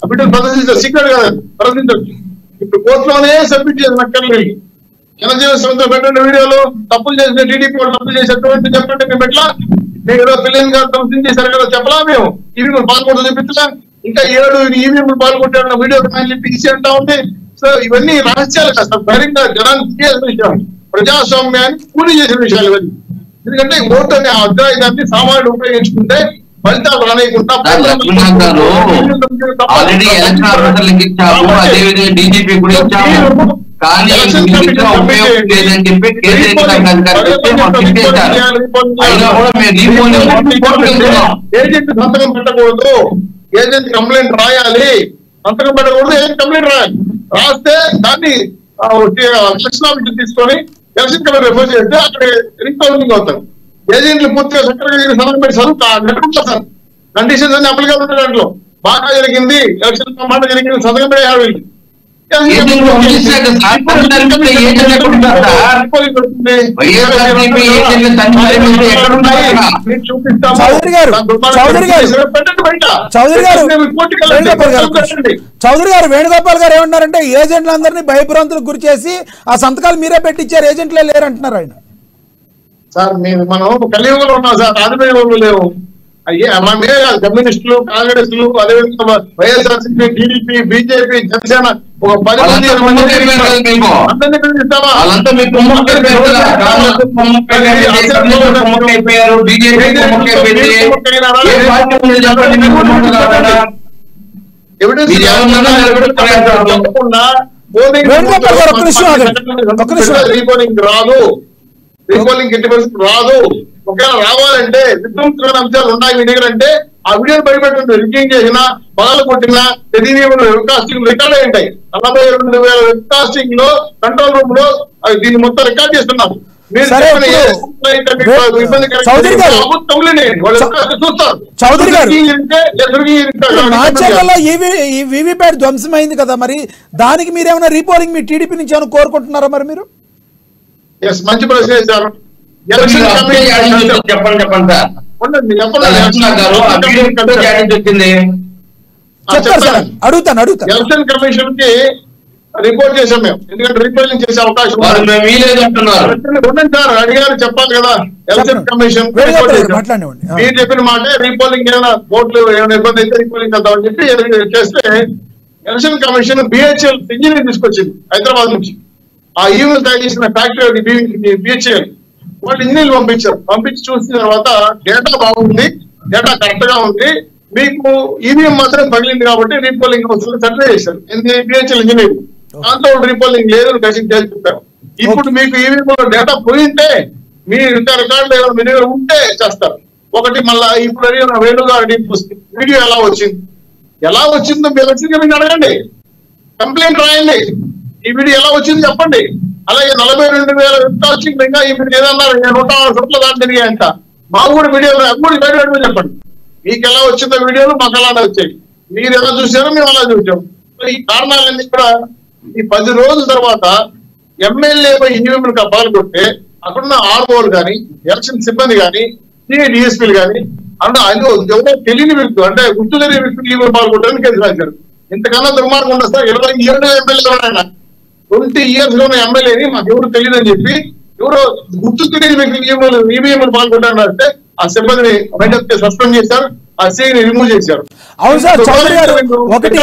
ఆ వీడియోలు ప్రదర్శించారు, సీక్రెట్ కాదు, ప్రదర్శించవచ్చు. ఇప్పుడు కోర్టులోనే సబ్మిట్ చేసిన నక్కర్లేదు. జనజీవన సంస్థ పెట్టండి వీడియోలు, తప్పులు చేసిన టీడీపీ వాళ్ళు తప్పులు చేసేటువంటి చెప్పండి. మేము ఎట్లా మీరు పిల్లలు గారు ధ్వంసం చేశారు కదా చెప్పలా, మేము ఈవీఎం పాల్గొంటూ చూపించలా, ఇంకా 7 ఈవీఎం పాల్గొంటాడు వీడియో తీసి అంటా ఉంది. సో ఇవన్నీ రహస్యాలు కాస్త బహిరంగ జనానికి తెలియాల్సిన విషయాలు, ప్రజాస్వామ్యాన్ని కూలి చేసిన విషయాలు ఇవన్నీ. ఎందుకంటే ఓటు అనే అధ్యాయాన్ని సామాన్యుడు ఉపయోగించుకుంటే ఫలితాలు రానియకుండా ఏజెంట్ సంతకం పెట్టకూడదు, ఏజెంట్ కంప్లైంట్ రాయాలి, సంతకం పెట్టకూడదు, ఏజెంట్ కంప్లైంట్ రాయాలి. రాస్తే దాన్ని ఎలక్షన్ ఆఫీస్ తీసుకొని ఎలక్షన్ కమిషన్ రిఫర్ చేస్తే అక్కడ రీకౌంటింగ్ అవుతారు. ఏజెంట్లు పూర్తిగా సెక్రటరీ సంతకం పెట్టి చదువుతా సార్, కండిషన్స్ అన్ని అప్లికేబుల్ ఉంటాయి. దాంట్లో బాగా జరిగింది, ఎలక్షన్ మాట జరిగింది, సంతకం పెట్టాలి. చౌదరి గారు వేణుగోపాల్ గారు ఏమన్నారంటే ఏజెంట్లందరినీ భయభ్రాంతులకు గురి చేసి ఆ సంతకాలు మీరే పెట్టించారు, ఏజెంట్లే లేరంటున్నారు ఆయన. సార్ మనం కలియుగంలో ఉన్నాం సార్, ఆదిమయుగంలో లేవు. అలాగే కమ్యూనిస్టులు, కాంగ్రెస్లు, అదేవిధంగా వైఎస్ఆర్సీపీ, టీడీపీ, బీజేపీ, జనసేన ఒక 10 మంది రీపోలింగ్ రాదు, రీపోలింగ్ ఎట్టి పరిస్థితి రాదు. ఒకవేళ రావాలంటే విధ్వంసమైన అంశాలు ఉన్నాయి మీ దగ్గర అంటే ఆ వీడియోలు బయటపెట్టండి. రిగ్గింగ్ చేసినా, పగలు కొట్టినా, వెబ్కాస్టింగ్ రికార్డ్ అయి ఉంటాయి. 42,000 వెబ్కాస్టింగ్ లో కంట్రోల్ రూమ్ లో దీన్ని మొత్తం రికార్డ్ చేస్తున్నాం. మీరు సరే, చెప్పండి, ఏ ఇప్పుడు అయితే మీకు ఇబ్బందికరంగా చౌదరి గారు, అబద్ధంలేండి. వాళ్ళు చూస్తారు. చౌదరి గారు, ఎదురుగా మాచర్లలో ఈ వివిప్యాట్ ధ్వంసమైంది కదా, మరి దానికి మీరేమైనా రీపోలింగ్ మీ టీడీపీ నుంచి ఏమైనా కోరుకుంటున్నారా మరి మీరు? మంచి ప్రశ్న వేశారు. ఎలక్షన్ కమిషన్ చెప్పండి సార్. ఉండండి, చెప్తారు సార్, అడుగుతాను. ఎలక్షన్ కమిషన్ కి రిపోర్ట్ చేశాం మేము, ఎందుకంటే రీపోలింగ్ చేసే అవకాశం ఉండండి సార్. అడిగారు, చెప్పాలి కదా. ఎలక్షన్ కమిషన్ మాట్లాడివ్వండి. మీరు చెప్పిన మాట రీపోలింగ్ ఏమైనా ఓట్లు ఏమైనా ఇబ్బంది అయితే రీపోలింగ్ చేద్దామని చెప్పి చేస్తే ఎలక్షన్ కమిషన్ బిహెచ్ఎల్ ఇంజనీర్ తీసుకొచ్చింది హైదరాబాద్ నుంచి. ఆ ఈవెంట్ తయారు చేసిన ఫ్యాక్టరీ బిహెచ్ఎల్ వాళ్ళు ఇంజనీర్లు పంపించి చూసిన తర్వాత డేటా బాగుంది, డేటా కరెక్ట్ గా ఉంది, మీకు ఈవీఎం మాత్రం పగిలింది కాబట్టి రీపోలింగ్ అవసరం సర్వే చేశారు. బిహెచ్ఎల్ ఇంజనీర్ దాంతో రీపోలింగ్ లేదు చెప్పారు. ఇప్పుడు మీకు ఈవీఎం లో డేటా పోయింటే మీ రికార్డులు ఏమైనా మీ దగ్గర ఉంటే చేస్తారు. ఒకటి మళ్ళా ఇప్పుడు అడిగిన వేణుగా వీడియో ఎలా వచ్చిందో మీరు ఎలక్షన్ కమిషన్ అడగండి, కంప్లైంట్ రాయండి, ఈ వీడియో ఎలా వచ్చింది చెప్పండి. అలాగే 42,000 వచ్చింది, ఇంకా ఈ వీడియో ఏదన్నారు 160 కోట్ల దాకా జరిగాయంట, మాకు కూడా వీడియో చెప్పండి. మీకు ఎలా వచ్చిందో వీడియోలు మాకు అలానే వచ్చాయి, మీరు ఎలా చూసారో మేము అలా చూసాం. ఈ కారణాలన్నీ కూడా ఈ 10 రోజుల తర్వాత ఎమ్మెల్యే ఈవీఎంలు పాల్గొంటే అక్కడున్న ఆర్ఓలు కానీ ఎలక్షన్ సిబ్బంది కానీ డిఎస్పీలు కానీ అంటే ఎవరో తెలియని వ్యక్తులు అంటే గుర్తు తెలియని వ్యక్తులు ఈవీఎం పాల్గొట్టడానికి కేసు రాశారు. ఇంతకన్నా దుర్మార్గం ఉండదు సార్. 20 ఏళ్ళు ఎమ్మెల్యే 20 years లో ఉన్న ఎమ్మెల్యేని మాకు ఎవరు తెలియదని చెప్పి ఎవరో గుర్తు తెలియని వ్యక్తులు ఈవీఎంలు పాల్గొంటారంటే ఆ సిబ్బందిని సస్పెండ్ చేశారు, ఆ సీని రిమూవ్ చేశారు. అవును సార్, చౌదరి గారు, ఒకటి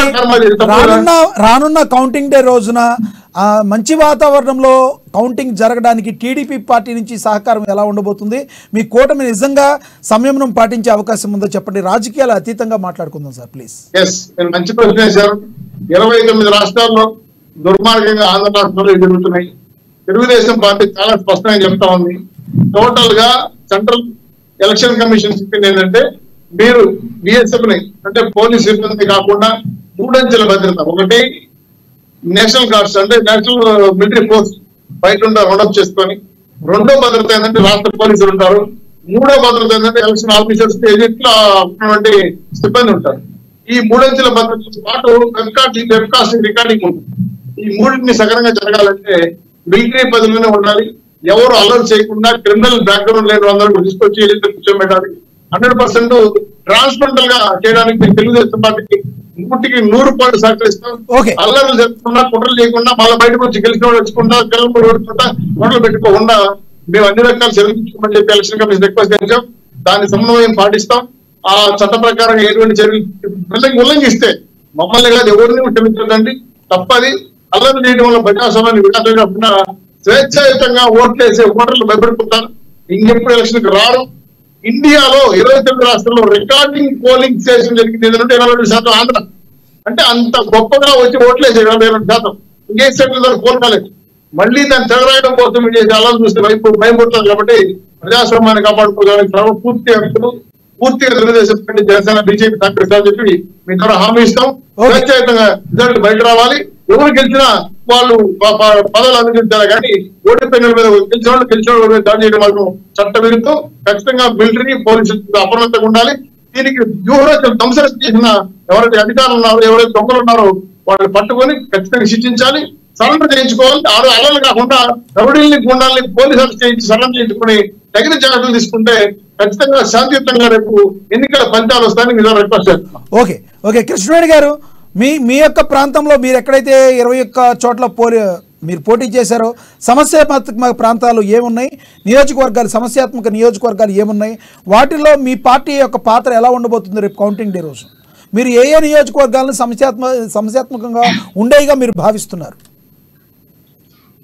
రానున్న కౌంటింగ్ డే రోజున మంచి వాతావరణంలో కౌంటింగ్ జరగడానికి టీడీపీ పార్టీ నుంచి సహకారం ఎలా ఉండబోతుంది? మీ కూటమి నిజంగా సంయమనం పాటించే అవకాశం ఉందో చెప్పండి, రాజకీయాలు అతీతంగా మాట్లాడుకుందాం సార్ ప్లీజ్. మంచి ప్రశ్న వేశారు. 29 రాష్ట్రాల్లో దుర్మార్గంగా ఆంధ్ర రాష్ట్రంలో జరుగుతున్నాయి. తెలుగుదేశం పార్టీ చాలా స్పష్టంగా చెప్తా ఉంది. టోటల్ గా సెంట్రల్ ఎలక్షన్ కమిషన్ చెప్పింది ఏంటంటే మీరు బిఎస్ఎఫ్ ని అంటే పోలీస్ సిబ్బంది కాకుండా 3 అంచెల భద్రత, ఒకటి నేషనల్ గార్డ్స్ అంటే నేషనల్ మిలిటరీ ఫోర్స్ బయట ఉంటారు రౌండప్ చేసుకొని, రెండో భద్రత ఏంటంటే రాష్ట్ర పోలీసులు ఉంటారు, మూడో భద్రత ఏంటంటే ఎలక్షన్ ఆఫీసర్స్ ఏజెంట్లు ఉన్నటువంటి సిబ్బంది ఉంటారు. ఈ 3 అంచెల భద్రతతో పాటు వెబ్కాస్టింగ్ రికార్డింగ్ ఉంటుంది. ఈ మూడింటిని సగరంగా జరగాలంటే మిలిటరీ పదవిలోనే ఉండాలి. ఎవరు అల్లరి చేయకుండా క్రిమినల్ బ్యాక్గ్రౌండ్ లేని అందరూ తీసుకొచ్చి కూర్చోబెట్టాలి. 100% ట్రాన్స్పరెంటల్ గా చేయడానికి తెలుగుదేశం పార్టీకి 100% సహకరిస్తాం. అల్లర్లు జరగకుండా కుట్రలు చేయకుండా మళ్ళీ బయటకు వచ్చి గెలిచిన వచ్చుకుంటా గొడవలు పెట్టుకోకుండా మేము అన్ని రకాలు చెల్లించుకోమని చెప్పి ఎలక్షన్ కమిషన్ రిక్వెస్ట్ చేశాం. దాని సమన్వయం పాటిస్తాం. ఆ చట్ట ప్రకారం ఎటువంటి చర్యలు ఉల్లంఘిస్తే మమ్మల్ని కాదు ఎవరిని క్షమించదండి, తప్పది. అల్లరి చేయడం వల్ల ప్రజాస్వామ్యాన్ని వికాసం కాకుండా స్వేచ్ఛాయుతంగా ఓట్లేసే ఓటర్లు భయపడిపోతారు, ఇంకెప్పుడు ఎలక్షన్ రారు. ఇండియాలో 29 రాష్ట్రాల్లో రికార్డింగ్ పోలింగ్ స్టేషన్ జరిగింది ఏంటంటే 22% ఆంధ్ర. అంటే అంత గొప్పగా వచ్చి ఓట్లేసే 22%. ఇంకే స్టేట్ల ద్వారా కోల్పోలేదు. మళ్ళీ దాన్ని చెగరాయడం కోసం అలా చూస్తే భయపడుతుంది. కాబట్టి ప్రజాస్వామ్యాన్ని కాపాడుకోవడానికి పూర్తిగా తెలుగుదేశం పార్టీ, జనసేన, బీజేపీ సహకరిస్తామని చెప్పి మీ ద్వారా హామీ ఇస్తాం. స్వేచ్ఛాయుతంగా రిజల్ట్ బయట రావాలి. ఎవరు గెలిచినా వాళ్ళు పదవులు అందించాలి, కానీ ఓడిపోయిన మీద గెలిచిన వాళ్ళ మీద దాడి చేయడం మాత్రం చట్ట విరుద్ధం. ఖచ్చితంగా మిలిటరీ పోలీసులు అప్రమత్తంగా ఉండాలి. దీనికి వ్యూహరచన ధ్వంసం చేసిన ఎవరైతే అధికారులు ఉన్నారో, ఎవరైతే దొంగలు ఉన్నారో వాళ్ళని పట్టుకొని ఖచ్చితంగా శిక్షించాలి, సరెండర్ చేయించుకోవాలి. అలలు కాకుండా రౌడీల్ని గుండాలని పోలీసులు చేయించి సరెండర్ చేయించుకుని తగిన జాగ్రత్తలు తీసుకుంటే ఖచ్చితంగా శాంతియుతంగా రేపు ఎన్నికల ఫలితాలు వస్తాయని మీరు రిక్వెస్ట్ చేస్తున్నాం. ఓకే కృష్ణవేణి గారు, మీ యొక్క ప్రాంతంలో మీరు ఎక్కడైతే 21 చోట్ల మీరు పోటీ చేశారో సమస్యాత్మక ప్రాంతాలు ఏమున్నాయి, సమస్యాత్మక నియోజకవర్గాలు ఏమున్నాయి, వాటిలో మీ పార్టీ యొక్క పాత్ర ఎలా ఉండబోతుంది రేపు కౌంటింగ్ డే రోజు? మీరు ఏ నియోజకవర్గాలను సమస్యాత్మకంగా ఉండేగా మీరు భావిస్తున్నారు?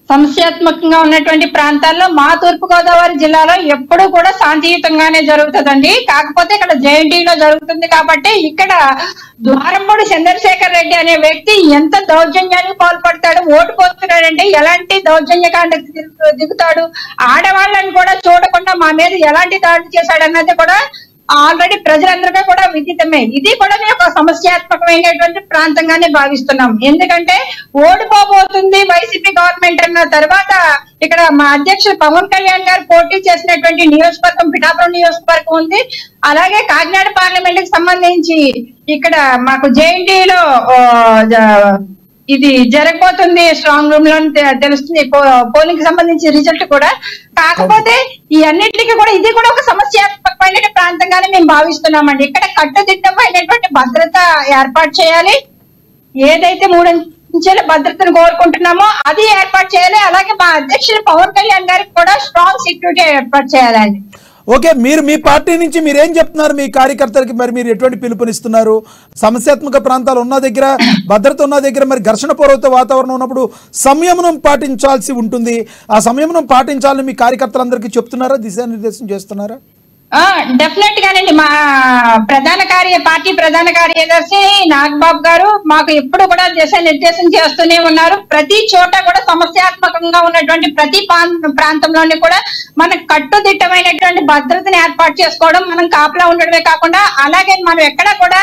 సమస్యాత్మకంగా ఉన్నటువంటి ప్రాంతాల్లో మా తూర్పు గోదావరి జిల్లాలో ఎప్పుడూ కూడా శాంతియుతంగానే జరుగుతుందండి. కాకపోతే ఇక్కడ జేఎన్టీలో జరుగుతుంది కాబట్టి ఇక్కడ ద్వారంపూడి చంద్రశేఖర్ రెడ్డి అనే వ్యక్తి ఎంత దౌర్జన్యానికి పాల్పడతాడు, ఓటు పోస్తున్నాడంటే ఎలాంటి దౌర్జన్యకాండకు దిగుతాడు, ఆడవాళ్ళని కూడా చూడకుండా మా మీద ఎలాంటి దాడి చేశాడు అన్నది కూడా ఆల్రెడీ ప్రజలందరికీ కూడా విదితమే. ఇది కూడా మేము ఒక సమస్యాత్మకమైనటువంటి ప్రాంతంగానే భావిస్తున్నాం. ఎందుకంటే ఓడిపోబోతుంది వైసీపీ గవర్నమెంట్ అన్న తర్వాత ఇక్కడ మా అధ్యక్షుడు పవన్ కళ్యాణ్ గారు పోటీ చేసినటువంటి నియోజకవర్గం పిఠాపురం నియోజకవర్గం ఉంది. అలాగే కాకినాడ పార్లమెంట్ కి సంబంధించి ఇక్కడ మాకు జేఎన్టీలో ఇది జరగబోతుంది, స్ట్రాంగ్ రూమ్ లో తెలుస్తుంది పోలింగ్ కి సంబంధించి రిజల్ట్ కూడా. కాకపోతే ఈ అన్నింటికి కూడా ఇది కూడా ఒక సమస్యాత్మకమైన ప్రాంతంగానే మేము భావిస్తున్నామండి. ఇక్కడ కట్టుదిట్టమైనటువంటి భద్రత ఏర్పాటు చేయాలి. ఏదైతే 3 అంచెల భద్రతను కోరుకుంటున్నామో అది ఏర్పాటు చేయాలి. అలాగే మా అధ్యక్షుడు పవన్ కళ్యాణ్ గారికి కూడా స్ట్రాంగ్ సెక్యూరిటీ ఏర్పాటు చేయాలండి. ఓకే, మీరు మీ పార్టీ నుంచి మీరు ఏం చెప్తున్నారు మీ కార్యకర్తలకి? మరి మీరు ఎటువంటి పిలుపునిస్తున్నారు? సమస్యాత్మక ప్రాంతాలు ఉన్న దగ్గర, భద్రత ఉన్న దగ్గర మరి ఘర్షణ పూర్వక వాతావరణం ఉన్నప్పుడు సంయమనం పాటించాల్సి ఉంటుంది. ఆ సంయమనం పాటించాలని మీ కార్యకర్తలందరికీ చెప్తున్నారా, దిశానిర్దేశం చేస్తున్నారా? డెఫినెట్ గానండి. మా పార్టీ ప్రధాన కార్యదర్శి నాగబాబు గారు మాకు ఎప్పుడు కూడా దిశానిర్దేశం చేస్తూనే ఉన్నారు. ప్రతి చోట కూడా సమస్యాత్మకంగా ఉన్నటువంటి ప్రతి ప్రాంతంలోని కూడా మనం కట్టుదిట్టమైనటువంటి భద్రతను ఏర్పాటు చేసుకోవడం, మనం కాపలా ఉండడమే కాకుండా అలాగే మనం ఎక్కడ కూడా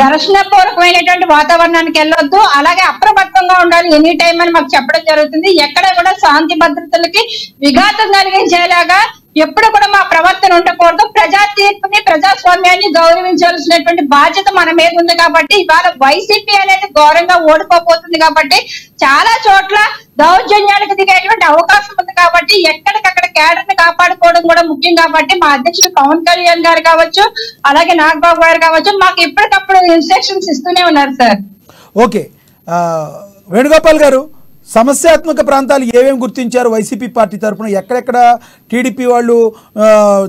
ఘర్షణ పూర్వకమైనటువంటి వాతావరణానికి వెళ్ళొద్దు, అలాగే అప్రమత్తంగా ఉండాలి ఎనీ టైం అని మాకు చెప్పడం జరుగుతుంది. ఎక్కడ కూడా శాంతి భద్రతలకి విఘాతం కలిగించేలాగా ఎప్పుడు కూడా మా ప్రవర్తన ఉండకూడదు. ప్రజా తీర్పుని, ప్రజాస్వామ్యాన్ని గౌరవించాల్సినటువంటి బాధ్యత మన మీద ఉంది. కాబట్టి ఇవాళ వైసీపీ అనేది ఘోరంగా ఓడిపోతుంది. కాబట్టి చాలా చోట్ల దౌర్జన్యాలకు దిగేటువంటి అవకాశం ఉంది. కాబట్టి ఎక్కడికక్కడ కేడర్ ని కాపాడుకోవడం కూడా ముఖ్యం. కాబట్టి మా అధ్యక్షుడు పవన్ కళ్యాణ్ గారు కావచ్చు, అలాగే నాగబాబు గారు కావచ్చు, మాకు ఎప్పటికప్పుడు ఇన్స్ట్రక్షన్స్ ఇస్తూనే ఉన్నారు సార్. ఓకే, వేణుగోపాల్ గారు, సమస్యాత్మక ప్రాంతాలు ఏమేమి గుర్తించారు వైసీపీ పార్టీ తరఫున? ఎక్కడెక్కడ టీడీపీ వాళ్ళు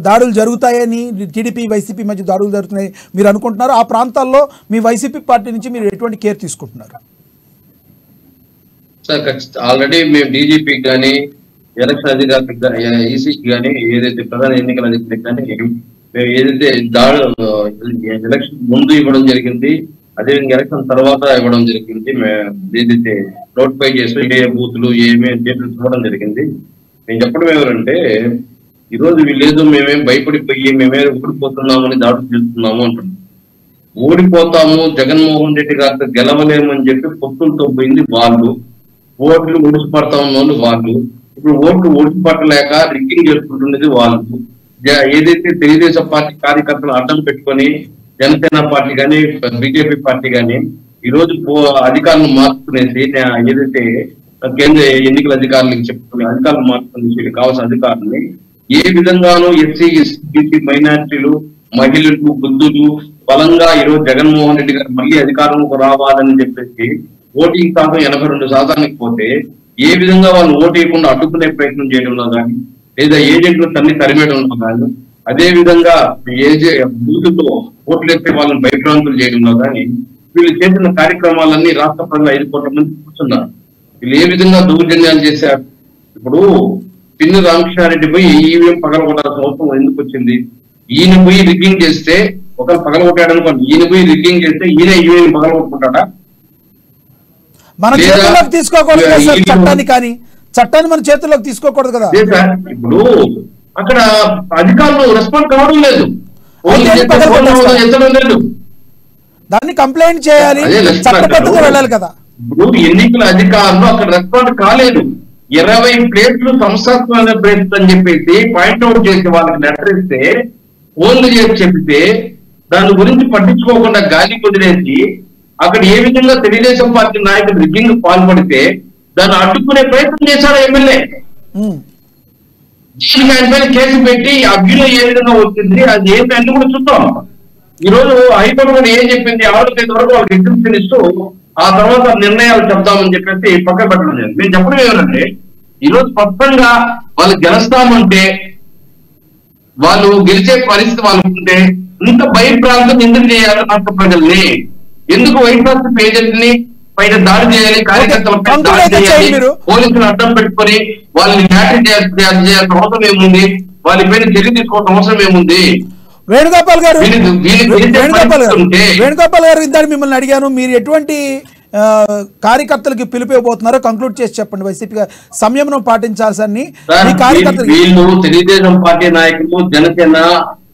దాడులు జరుగుతాయని, టీడీపీ వైసీపీ మధ్య దాడులు జరుగుతున్నాయి మీరు అనుకుంటున్నారు? ఆ ప్రాంతాల్లో మీ వైసీపీ పార్టీ నుంచి మీరు ఎటువంటి కేర్ తీసుకుంటున్నారు? సార్ ఆల్రెడీ మేము డీజీపీకి కానీ, ఎలక్షన్ అధికారికి కానీ, ఈసీకి కానీ, ఏదైతే ప్రధాన ఎన్నికల అధికారికి కానీ మేము ఏదైతే ఎలక్షన్ ముందు ఇవ్వడం జరిగింది, అదేవిధంగా ఎలక్షన్ తర్వాత ఇవ్వడం జరిగింది. ఏదైతే నోటిఫై చేస్తూ ఏ బూతులు ఏమేమి డీటెయిల్స్ ఇవ్వడం జరిగింది. నేను చెప్పడం ఏమంటే, ఈరోజు వీళ్ళేదో మేమేం భయపడిపోయి మేమే ఓడిపోతున్నామని దాడులు చేస్తున్నాము అంటున్నాం. ఓడిపోతాము, జగన్మోహన్ రెడ్డి గారితో గెలవలేమని చెప్పి పొత్తులతో పోయింది వాళ్ళు, ఓట్లు ఓడిసిపడతా ఉన్న వాళ్ళు. ఇప్పుడు ఓట్లు ఓడిసిపట్టలేక రిగ్గింగ్ చేసుకుంటున్నది వాళ్ళు. ఏదైతే తెలుగుదేశం పార్టీ కార్యకర్తలు అడ్డం పెట్టుకొని జనసేన పార్టీ కానీ, బీజేపీ పార్టీ కానీ ఈరోజు అధికారులను మార్చుకునేసి, ఏదైతే కేంద్ర ఎన్నికల అధికారులకు చెప్పుకునే అధికారులు మార్చుకునేసి కావాల్సిన అధికారులని ఏ విధంగానూ ఎస్సీ, ఎస్టీ, మైనార్టీలు, మహిళలు, వృద్ధులు బలంగా ఈరోజు జగన్మోహన్ రెడ్డి గారు మళ్ళీ అధికారంలోకి రావాలని చెప్పేసి ఓటింగ్ శాతం 82% పోతే ఏ విధంగా వాళ్ళు ఓటు వేయకుండా అడ్డుకునే ప్రయత్నం చేయడంలో కానీ, లేదా ఏజెంట్లు తరిమేయడంలో కానీ, అదే విధంగా బూతుతో ఓట్లు వేస్తే వాళ్ళని భయభ్రాంతులు చేయడంలో కానీ వీళ్ళు చేసిన కార్యక్రమాలన్నీ రాష్ట్ర ప్రజలు 5 కోట్ల మంది చూస్తున్నారు. వీళ్ళు ఏ విధంగా దౌర్జన్యాలు చేశారు? ఇప్పుడు పిన్ని రామకృష్ణారెడ్డి పోయి ఈవీఎం పగలగొట్టాల్సిన అవసరం ఎందుకు వచ్చింది? ఈయన పోయి రిగ్గింగ్ చేస్తే ఒకరు పగలగొట్టాడు అనుకోండి, ఈయన పోయి రిగ్గింగ్ చేస్తే ఈయన ఈవీఎం పగలగొట్టుకుంటాడా? మన చేతుల్లోకి తీసుకోకూడదు కదా సార్ చట్టాన్ని, కానీ చట్టాన్ని మన చేతుల్లోకి తీసుకోకూడదు కదా. ఇప్పుడు అక్కడ అధికారులు రెస్పాండ్ కావడం లేదు, ఎత్తడం లేదు. దాన్ని కంప్లైంట్ చేయాలి, చట్టబద్ధంగా వెళ్ళాలి కదా. ఇప్పుడు ఎన్నికల అధికారులు అక్కడ రెస్పాండ్ కాలేదు. 20 ప్లేట్లు సంస్థాత్మక ప్లేట్స్ అని చెప్పేసి పాయింట్అవుట్ చేసి వాళ్ళకి లెటర్ ఇస్తే, ఫోన్లు చేసి చెప్తే దాని గురించి పట్టించుకోకుండా గాలి కుదిరేసి అక్కడ ఏ విధంగా తెలుగుదేశం పార్టీ నాయకులు రిగ్గింగ్ పాల్పడితే దాన్ని అడ్డుకునే ప్రయత్నం చేశారు ఎమ్మెల్యే. ఆయన పైన కేసు పెట్టి అభ్యులు ఏ విధంగా వచ్చింది, అది ఏంటి అన్ని కూడా చూద్దాం. ఈ రోజు హైకోర్టు కూడా ఏం చెప్పింది, 6వ తేదీ వరకు వాళ్ళకి ఎగ్జిబిషన్ ఇస్తూ ఆ తర్వాత నిర్ణయాలు చెప్తామని చెప్పేసి పక్క పెట్టడం లేదు. మేము చెప్పడం ఏమంటే, ఈరోజు స్పష్టంగా వాళ్ళు గెలుస్తామంటే, వాళ్ళు గెలిచే పరిస్థితి వాళ్ళకు ఉంటే ఇంత భయప్రాంతం ఎందుకు చేయాలి? రాష్ట్ర ప్రజల్ని ఎందుకు వైఎస్ఆర్సీపీ ఏజెంట్ని పైన దాడి చేయాలి, కార్యకర్తలపై దాడి చేయాలి, పోలీసులు అడ్డం పెట్టుకొని వాళ్ళని మ్యాటర్ చేయాల్సిన అవసరం ఏముంది? వాళ్ళ పైన చర్య తీసుకోవాల్సిన అవసరం ఏముంది? వేణుగోపాల్ గారు, ఇద్దరు మిమ్మల్ని అడిగాను, మీరు ఎటువంటి కార్యకర్తలకి పిలిపిపోతున్నారో కంక్లూడ్ చేసి చెప్పండి. వైసీపీ సంయమనం పాటించాల్సి వీళ్ళు తెలుగుదేశం పార్టీ నాయకులు, జనసేన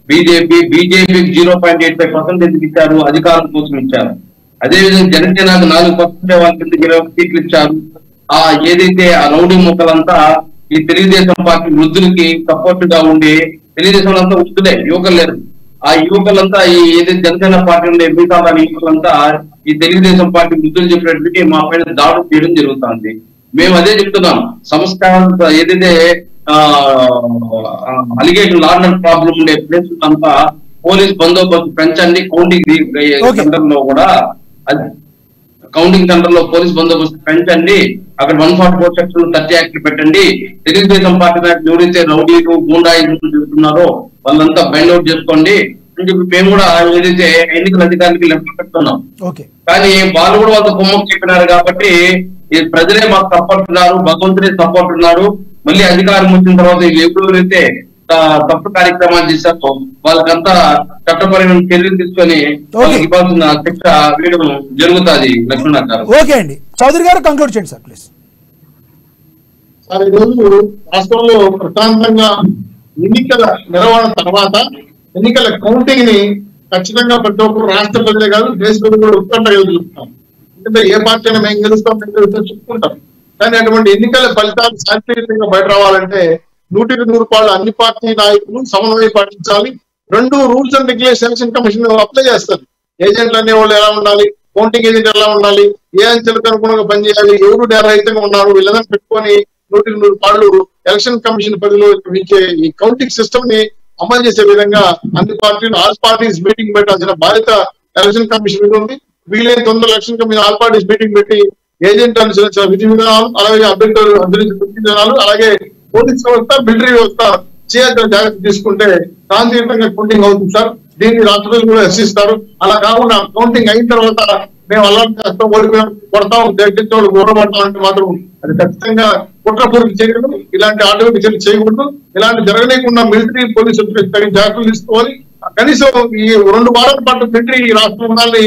బీజేపీకి 0.85% ఎందుకు ఇచ్చారు? అధికారం కోసం ఇచ్చారు. అదేవిధంగా జనసేనకు 4% వాళ్ళ కింద 20 సీట్లు ఇచ్చారు. ఏదైతే ఆ రౌడీ ముక్కలంతా ఈ తెలుగుదేశం పార్టీ వృద్ధులకి సపోర్ట్ గా ఉండి, తెలుగుదేశం అంతా వృద్ధులే, యువకులు లేరు. ఆ యువకులంతా ఈ ఏదైతే జనసేన పార్టీ ఉండే మిగతా యువకులంతా ఈ తెలుగుదేశం పార్టీ వృద్ధులు చెప్పినట్టుకి మా పైన దాడులు చేయడం జరుగుతుంది. మేము అదే చెప్తున్నాం, సంస్కారం ఏదైతే అలిగేషన్ లార్డర్ ప్రాబ్లం ఉండే ప్లేస్ అంతా పోలీస్ బందోబస్తు పెంచండి. కౌంటింగ్ సెంటర్ లో కూడా కౌంటింగ్ సెంటర్ లో పోలీస్ బందోబస్తు పెంచండి. అక్కడ 144 సెక్షన్ 30 యాక్ట్ పెట్టండి. తెలుగుదేశం పార్టీ నాయకులు ఎవరైతే రౌడీలు గూండాయిలు చేస్తున్నారో వాళ్ళంతా బైండ్ అవుట్ చేసుకోండి అని చెప్పి మేము కూడా ఏదైతే ఎన్నికల అధికారికి లెక్క పెడుతున్నాం. కానీ వాళ్ళు కూడా వాళ్ళతో కుమ్మకు చెప్పినారు కాబట్టి ప్రజలే మాకు సపోర్ట్ ఉన్నారు, భగవంతుడే సపోర్ట్ ఉన్నారు. మళ్ళీ అధికారం వచ్చిన తర్వాత ఎవరైతే తప్పు కార్యక్రమాలు చేశారో వాళ్ళకంతా చట్టపరమైన చర్యలు తీసుకొని ఇవ్వాల్సిన శిక్ష వేయడం జరుగుతుంది. లక్ష్మణ్ గారు. ఓకే అండి, చౌదరి గారు కంక్లూడ్ చేయండి సార్ ప్లీజ్. సార్, ఈరోజు రాష్ట్రంలో ప్రశాంతంగా ఎన్నికల నిర్వహణ తర్వాత ఎన్నికల కౌంటింగ్ ని ఖచ్చితంగా ప్రతి ఒక్కరు రాష్ట్ర ప్రజలే కాదు దేశ ప్రజలు కూడా ఉత్కంఠగా ఎదుర్కొంటాం. ఎందుకంటే ఏ పార్టీ అయినా మేము గెలుస్తాం చెప్పుకుంటాం. కానీ అటువంటి ఎన్నికల ఫలితాలు శాంతియుతంగా బయట రావాలంటే 100కి 100 అన్ని పార్టీ నాయకులు సమన్వయం పాటించాలి. 2 rules and regulation election commission apply చేస్తారు. ఏజెంట్లు అనే వాళ్ళు ఎలా ఉండాలి, కౌంటింగ్ ఏజెంట్ ఎలా ఉండాలి, ఏ అంచెలకు అనుగుణంగా పనిచేయాలి, ఎవరు నేరరహితంగా ఉన్నారు, వీళ్ళని పెట్టుకొని 100కి 100 ఎలక్షన్ కమిషన్ పరిధిలో ఇచ్చే ఈ కౌంటింగ్ సిస్టమ్ ని అమలు చేసే విధంగా అన్ని పార్టీలు ఆల్ పార్టీస్ మీటింగ్ పెట్టాల్సిన బాధ్యత ఎలక్షన్ కమిషన్ మీద ఉంది. వీలైన తొందర election commission all parties meeting పెట్టి ఏజెంట్ అనుసరించిన విధి విధానాలు, అలాగే అభ్యర్థులు అనుసరించిన విధి విధానాలు, అలాగే పోలీస్ వ్యవస్థ, మిలిటరీ వ్యవస్థ చేయాల్సిన జాగ్రత్త తీసుకుంటే శాంతియుతంగా కౌంటింగ్ అవుతుంది సార్. దీన్ని రాష్ట్రాలు కూడా హర్షిస్తారు. అలా కాకుండా కౌంటింగ్ అయిన తర్వాత మేము అలాంటి చేస్తాం, ఓడిపోయాం, కొడతాం, దగ్గర గొడవపడతాం అంటే మాత్రం అది ఖచ్చితంగా కుట్రపూర్వక చర్యలు. ఇలాంటి ఆటోమేటిక్ చర్యలు చేయకూడదు. ఇలాంటి జరగలేకుండా మిలిటరీ పోలీసు తగిన జాగ్రత్తలు తీసుకోవాలి. కనీసం ఈ 2 వారాల పాటు మిలిటరీ ఈ రాష్ట్ర ఉండాలని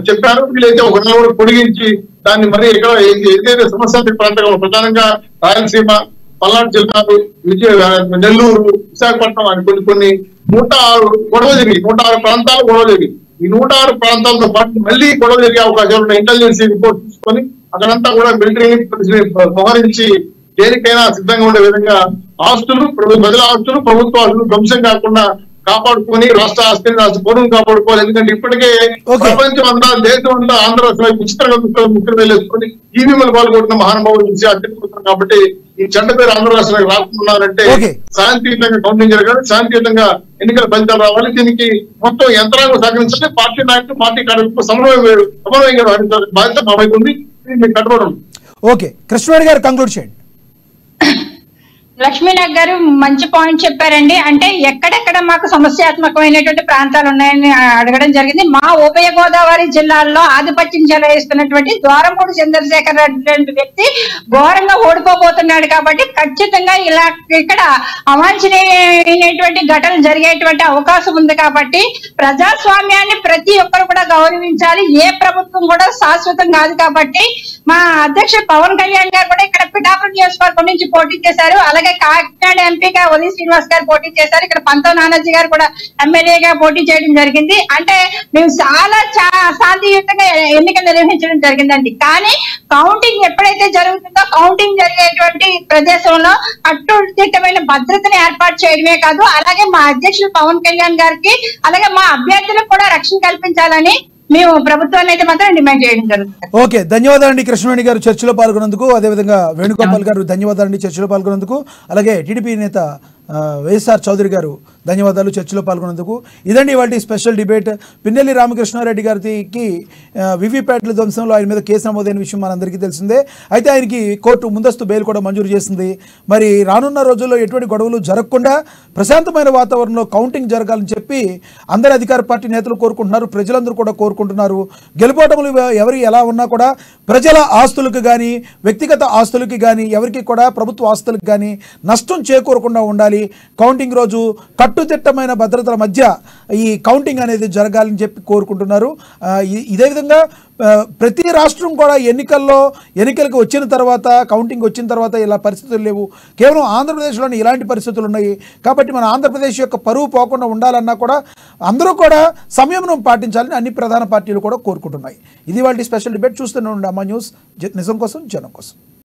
చెప్పారు. వీలైతే 1 నెల కూడా పొడిగించి దాన్ని మరి ఇక్కడ ఏదైతే సమస్య ప్రాంతంలో ప్రధానంగా రాయలసీమ, పల్నాడు జిల్లాలు, నెల్లూరు, విశాఖపట్నం అని కొన్ని 106 గొడవ జరిగి 106 ప్రాంతాలు గొడవ జరిగి ఈ 106 ప్రాంతాలతో పాటు మళ్ళీ గొడవ జరిగే అవకాశాలు ఉన్నాయి. ఇంటెలిజెన్స్ రిపోర్ట్ తీసుకొని అక్కడంతా కూడా మిలిటరీని మోహరించి దేనికైనా సిద్ధంగా ఉండే విధంగా ఆస్తులు, ప్రజల ఆస్తులు, ప్రభుత్వ ఆస్తులు ధ్వంసం కాకుండా కాపాడుకొని రాష్ట్ర ఆస్తిని రాష్ట్ర పౌరులను కాపాడుకోవాలి. ఎందుకంటే ఇప్పటికే ప్రపంచం అంతా, దేశం అంతా ఆంధ్ర విచిత్రంగా ముఖ్యం వేసుకొని ఈవీఎంలు పాల్గొంటున్న మహానుభావులు చూసి ఆశ్చర్యపోతున్నారు. కాబట్టి ఈ చెడ్డ పేరు ఆంధ్ర రాష్ట్రానికి రాకున్నారంటే శాంతియుతంగా కౌంటింగ్ జరగాలి, శాంతియుతంగా ఎన్నికల ఫలితాలు రావాలి. దీనికి మొత్తం యంత్రాంగం సహకరించాలి. పార్టీ నాయకులు, పార్టీ కార్యక్రమం సమన్వయంగా బాధ్యత మా వైపు ఉంది. మీకు కట్టుబడి. ఓకే, కృష్ణవేణి గారు కంక్లూడ్ చేయండి. లక్ష్మీనాథ్ గారు మంచి పాయింట్ చెప్పారండి. అంటే ఎక్కడెక్కడ మాకు సమస్యాత్మకమైనటువంటి ప్రాంతాలు ఉన్నాయని అడగడం జరిగింది. మా ఉభయ గోదావరి జిల్లాల్లో ఆధిపత్యం చెలాయిస్తున్నటువంటి ద్వారంపూడి చంద్రశేఖర్ రెడ్డి వ్యక్తి ఘోరంగా ఓడిపోబోతున్నాడు. కాబట్టి ఖచ్చితంగా ఇలా ఇక్కడ అవాంఛనీయమైనటువంటి ఘటనలు జరిగేటువంటి అవకాశం ఉంది. కాబట్టి ప్రజాస్వామ్యాన్ని ప్రతి ఒక్కరు కూడా గౌరవించాలి. ఏ ప్రభుత్వం కూడా శాశ్వతం కాదు. కాబట్టి మా అధ్యక్షుడు పవన్ కళ్యాణ్ గారు కూడా ఇక్కడ పిఠాపురం నియోజకవర్గం నుంచి పోటీ చేశారు. అలాగే కాకినాడ ఎంపీగా ఉదయ శ్రీనివాస్ గారు పోటీ చేశారు. ఇక్కడ పంతో నానాజీ గారు కూడా ఎమ్మెల్యేగా పోటీ చేయడం జరిగింది. అంటే మేము చాలా శాంతియుతంగా ఎన్నికలు నిర్వహించడం జరిగిందండి. కానీ కౌంటింగ్ ఎప్పుడైతే జరుగుతుందో కౌంటింగ్ జరిగేటువంటి ప్రదేశంలో కట్టుదిట్టమైన భద్రతను ఏర్పాటు చేయడమే కాదు, అలాగే మా అధ్యక్షుడు పవన్ కళ్యాణ్ గారికి అలాగే మా అభ్యర్థులకు కూడా రక్షణ కల్పించాలని మేము ప్రభుత్వాన్ని అయితే మాత్రం డిమాండ్ చేయడం జరుగుతుంది. ఓకే, ధన్యవాదాలండి కృష్ణవేణి గారు చర్చలో పాల్గొన్నందుకు. అదేవిధంగా వేణుగోపాల్ గారు ధన్యవాదాలండి చర్చలో పాల్గొన్నందుకు. అలాగే టీడీపీ నేత వైఎస్ఆర్ చౌదరి గారు ధన్యవాదాలు చర్చలో పాల్గొన్నందుకు. ఇదండి ఇవాళ స్పెషల్ డిబేట్. పిన్నెల్లి రామకృష్ణారెడ్డి గారికి వివిప్యాట్ల ధ్వంసంలో ఆయన మీద కేసు నమోదైన విషయం మనందరికీ తెలిసిందే. అయితే ఆయనకి కోర్టు ముందస్తు బెయిల్ కూడా మంజూరు చేసింది. మరి రానున్న రోజుల్లో ఎటువంటి గొడవలు జరగకుండా ప్రశాంతమైన వాతావరణంలో కౌంటింగ్ జరగాలని చెప్పి అందరి అధికార పార్టీ నేతలు కోరుకుంటున్నారు, ప్రజలందరూ కూడా కోరుకుంటున్నారు. గెలుపోవటములు ఎవరు ఎలా ఉన్నా కూడా ప్రజల ఆస్తులకు కానీ వ్యక్తిగత ఆస్తులకి కానీ ఎవరికి కూడా ప్రభుత్వ ఆస్తులకు కానీ నష్టం చేకూరకుండా ఉండాలి. కౌంటింగ్ రోజు కట్టుదిట్టమైన భద్రతల మధ్య ఈ కౌంటింగ్ అనేది జరగాలని చెప్పి కోరుకుంటున్నారు. ఇదే విధంగా ప్రతి రాష్ట్రం కూడా ఎన్నికలకు వచ్చిన తర్వాత, కౌంటింగ్ వచ్చిన తర్వాత ఇలా పరిస్థితులు లేవు. కేవలం ఆంధ్రప్రదేశ్లోని ఇలాంటి పరిస్థితులు ఉన్నాయి. కాబట్టి మన ఆంధ్రప్రదేశ్ యొక్క పరువు పోకుండా ఉండాలన్నా కూడా అందరూ కూడా సంయమనం పాటించాలని అన్ని ప్రధాన పార్టీలు కూడా కోరుకుంటున్నాయి. ఇది వాళ్ళ స్పెషల్ డిబేట్. చూస్తూనే ఉండండి అమ్మా న్యూస్, నిజం కోసం జనం కోసం.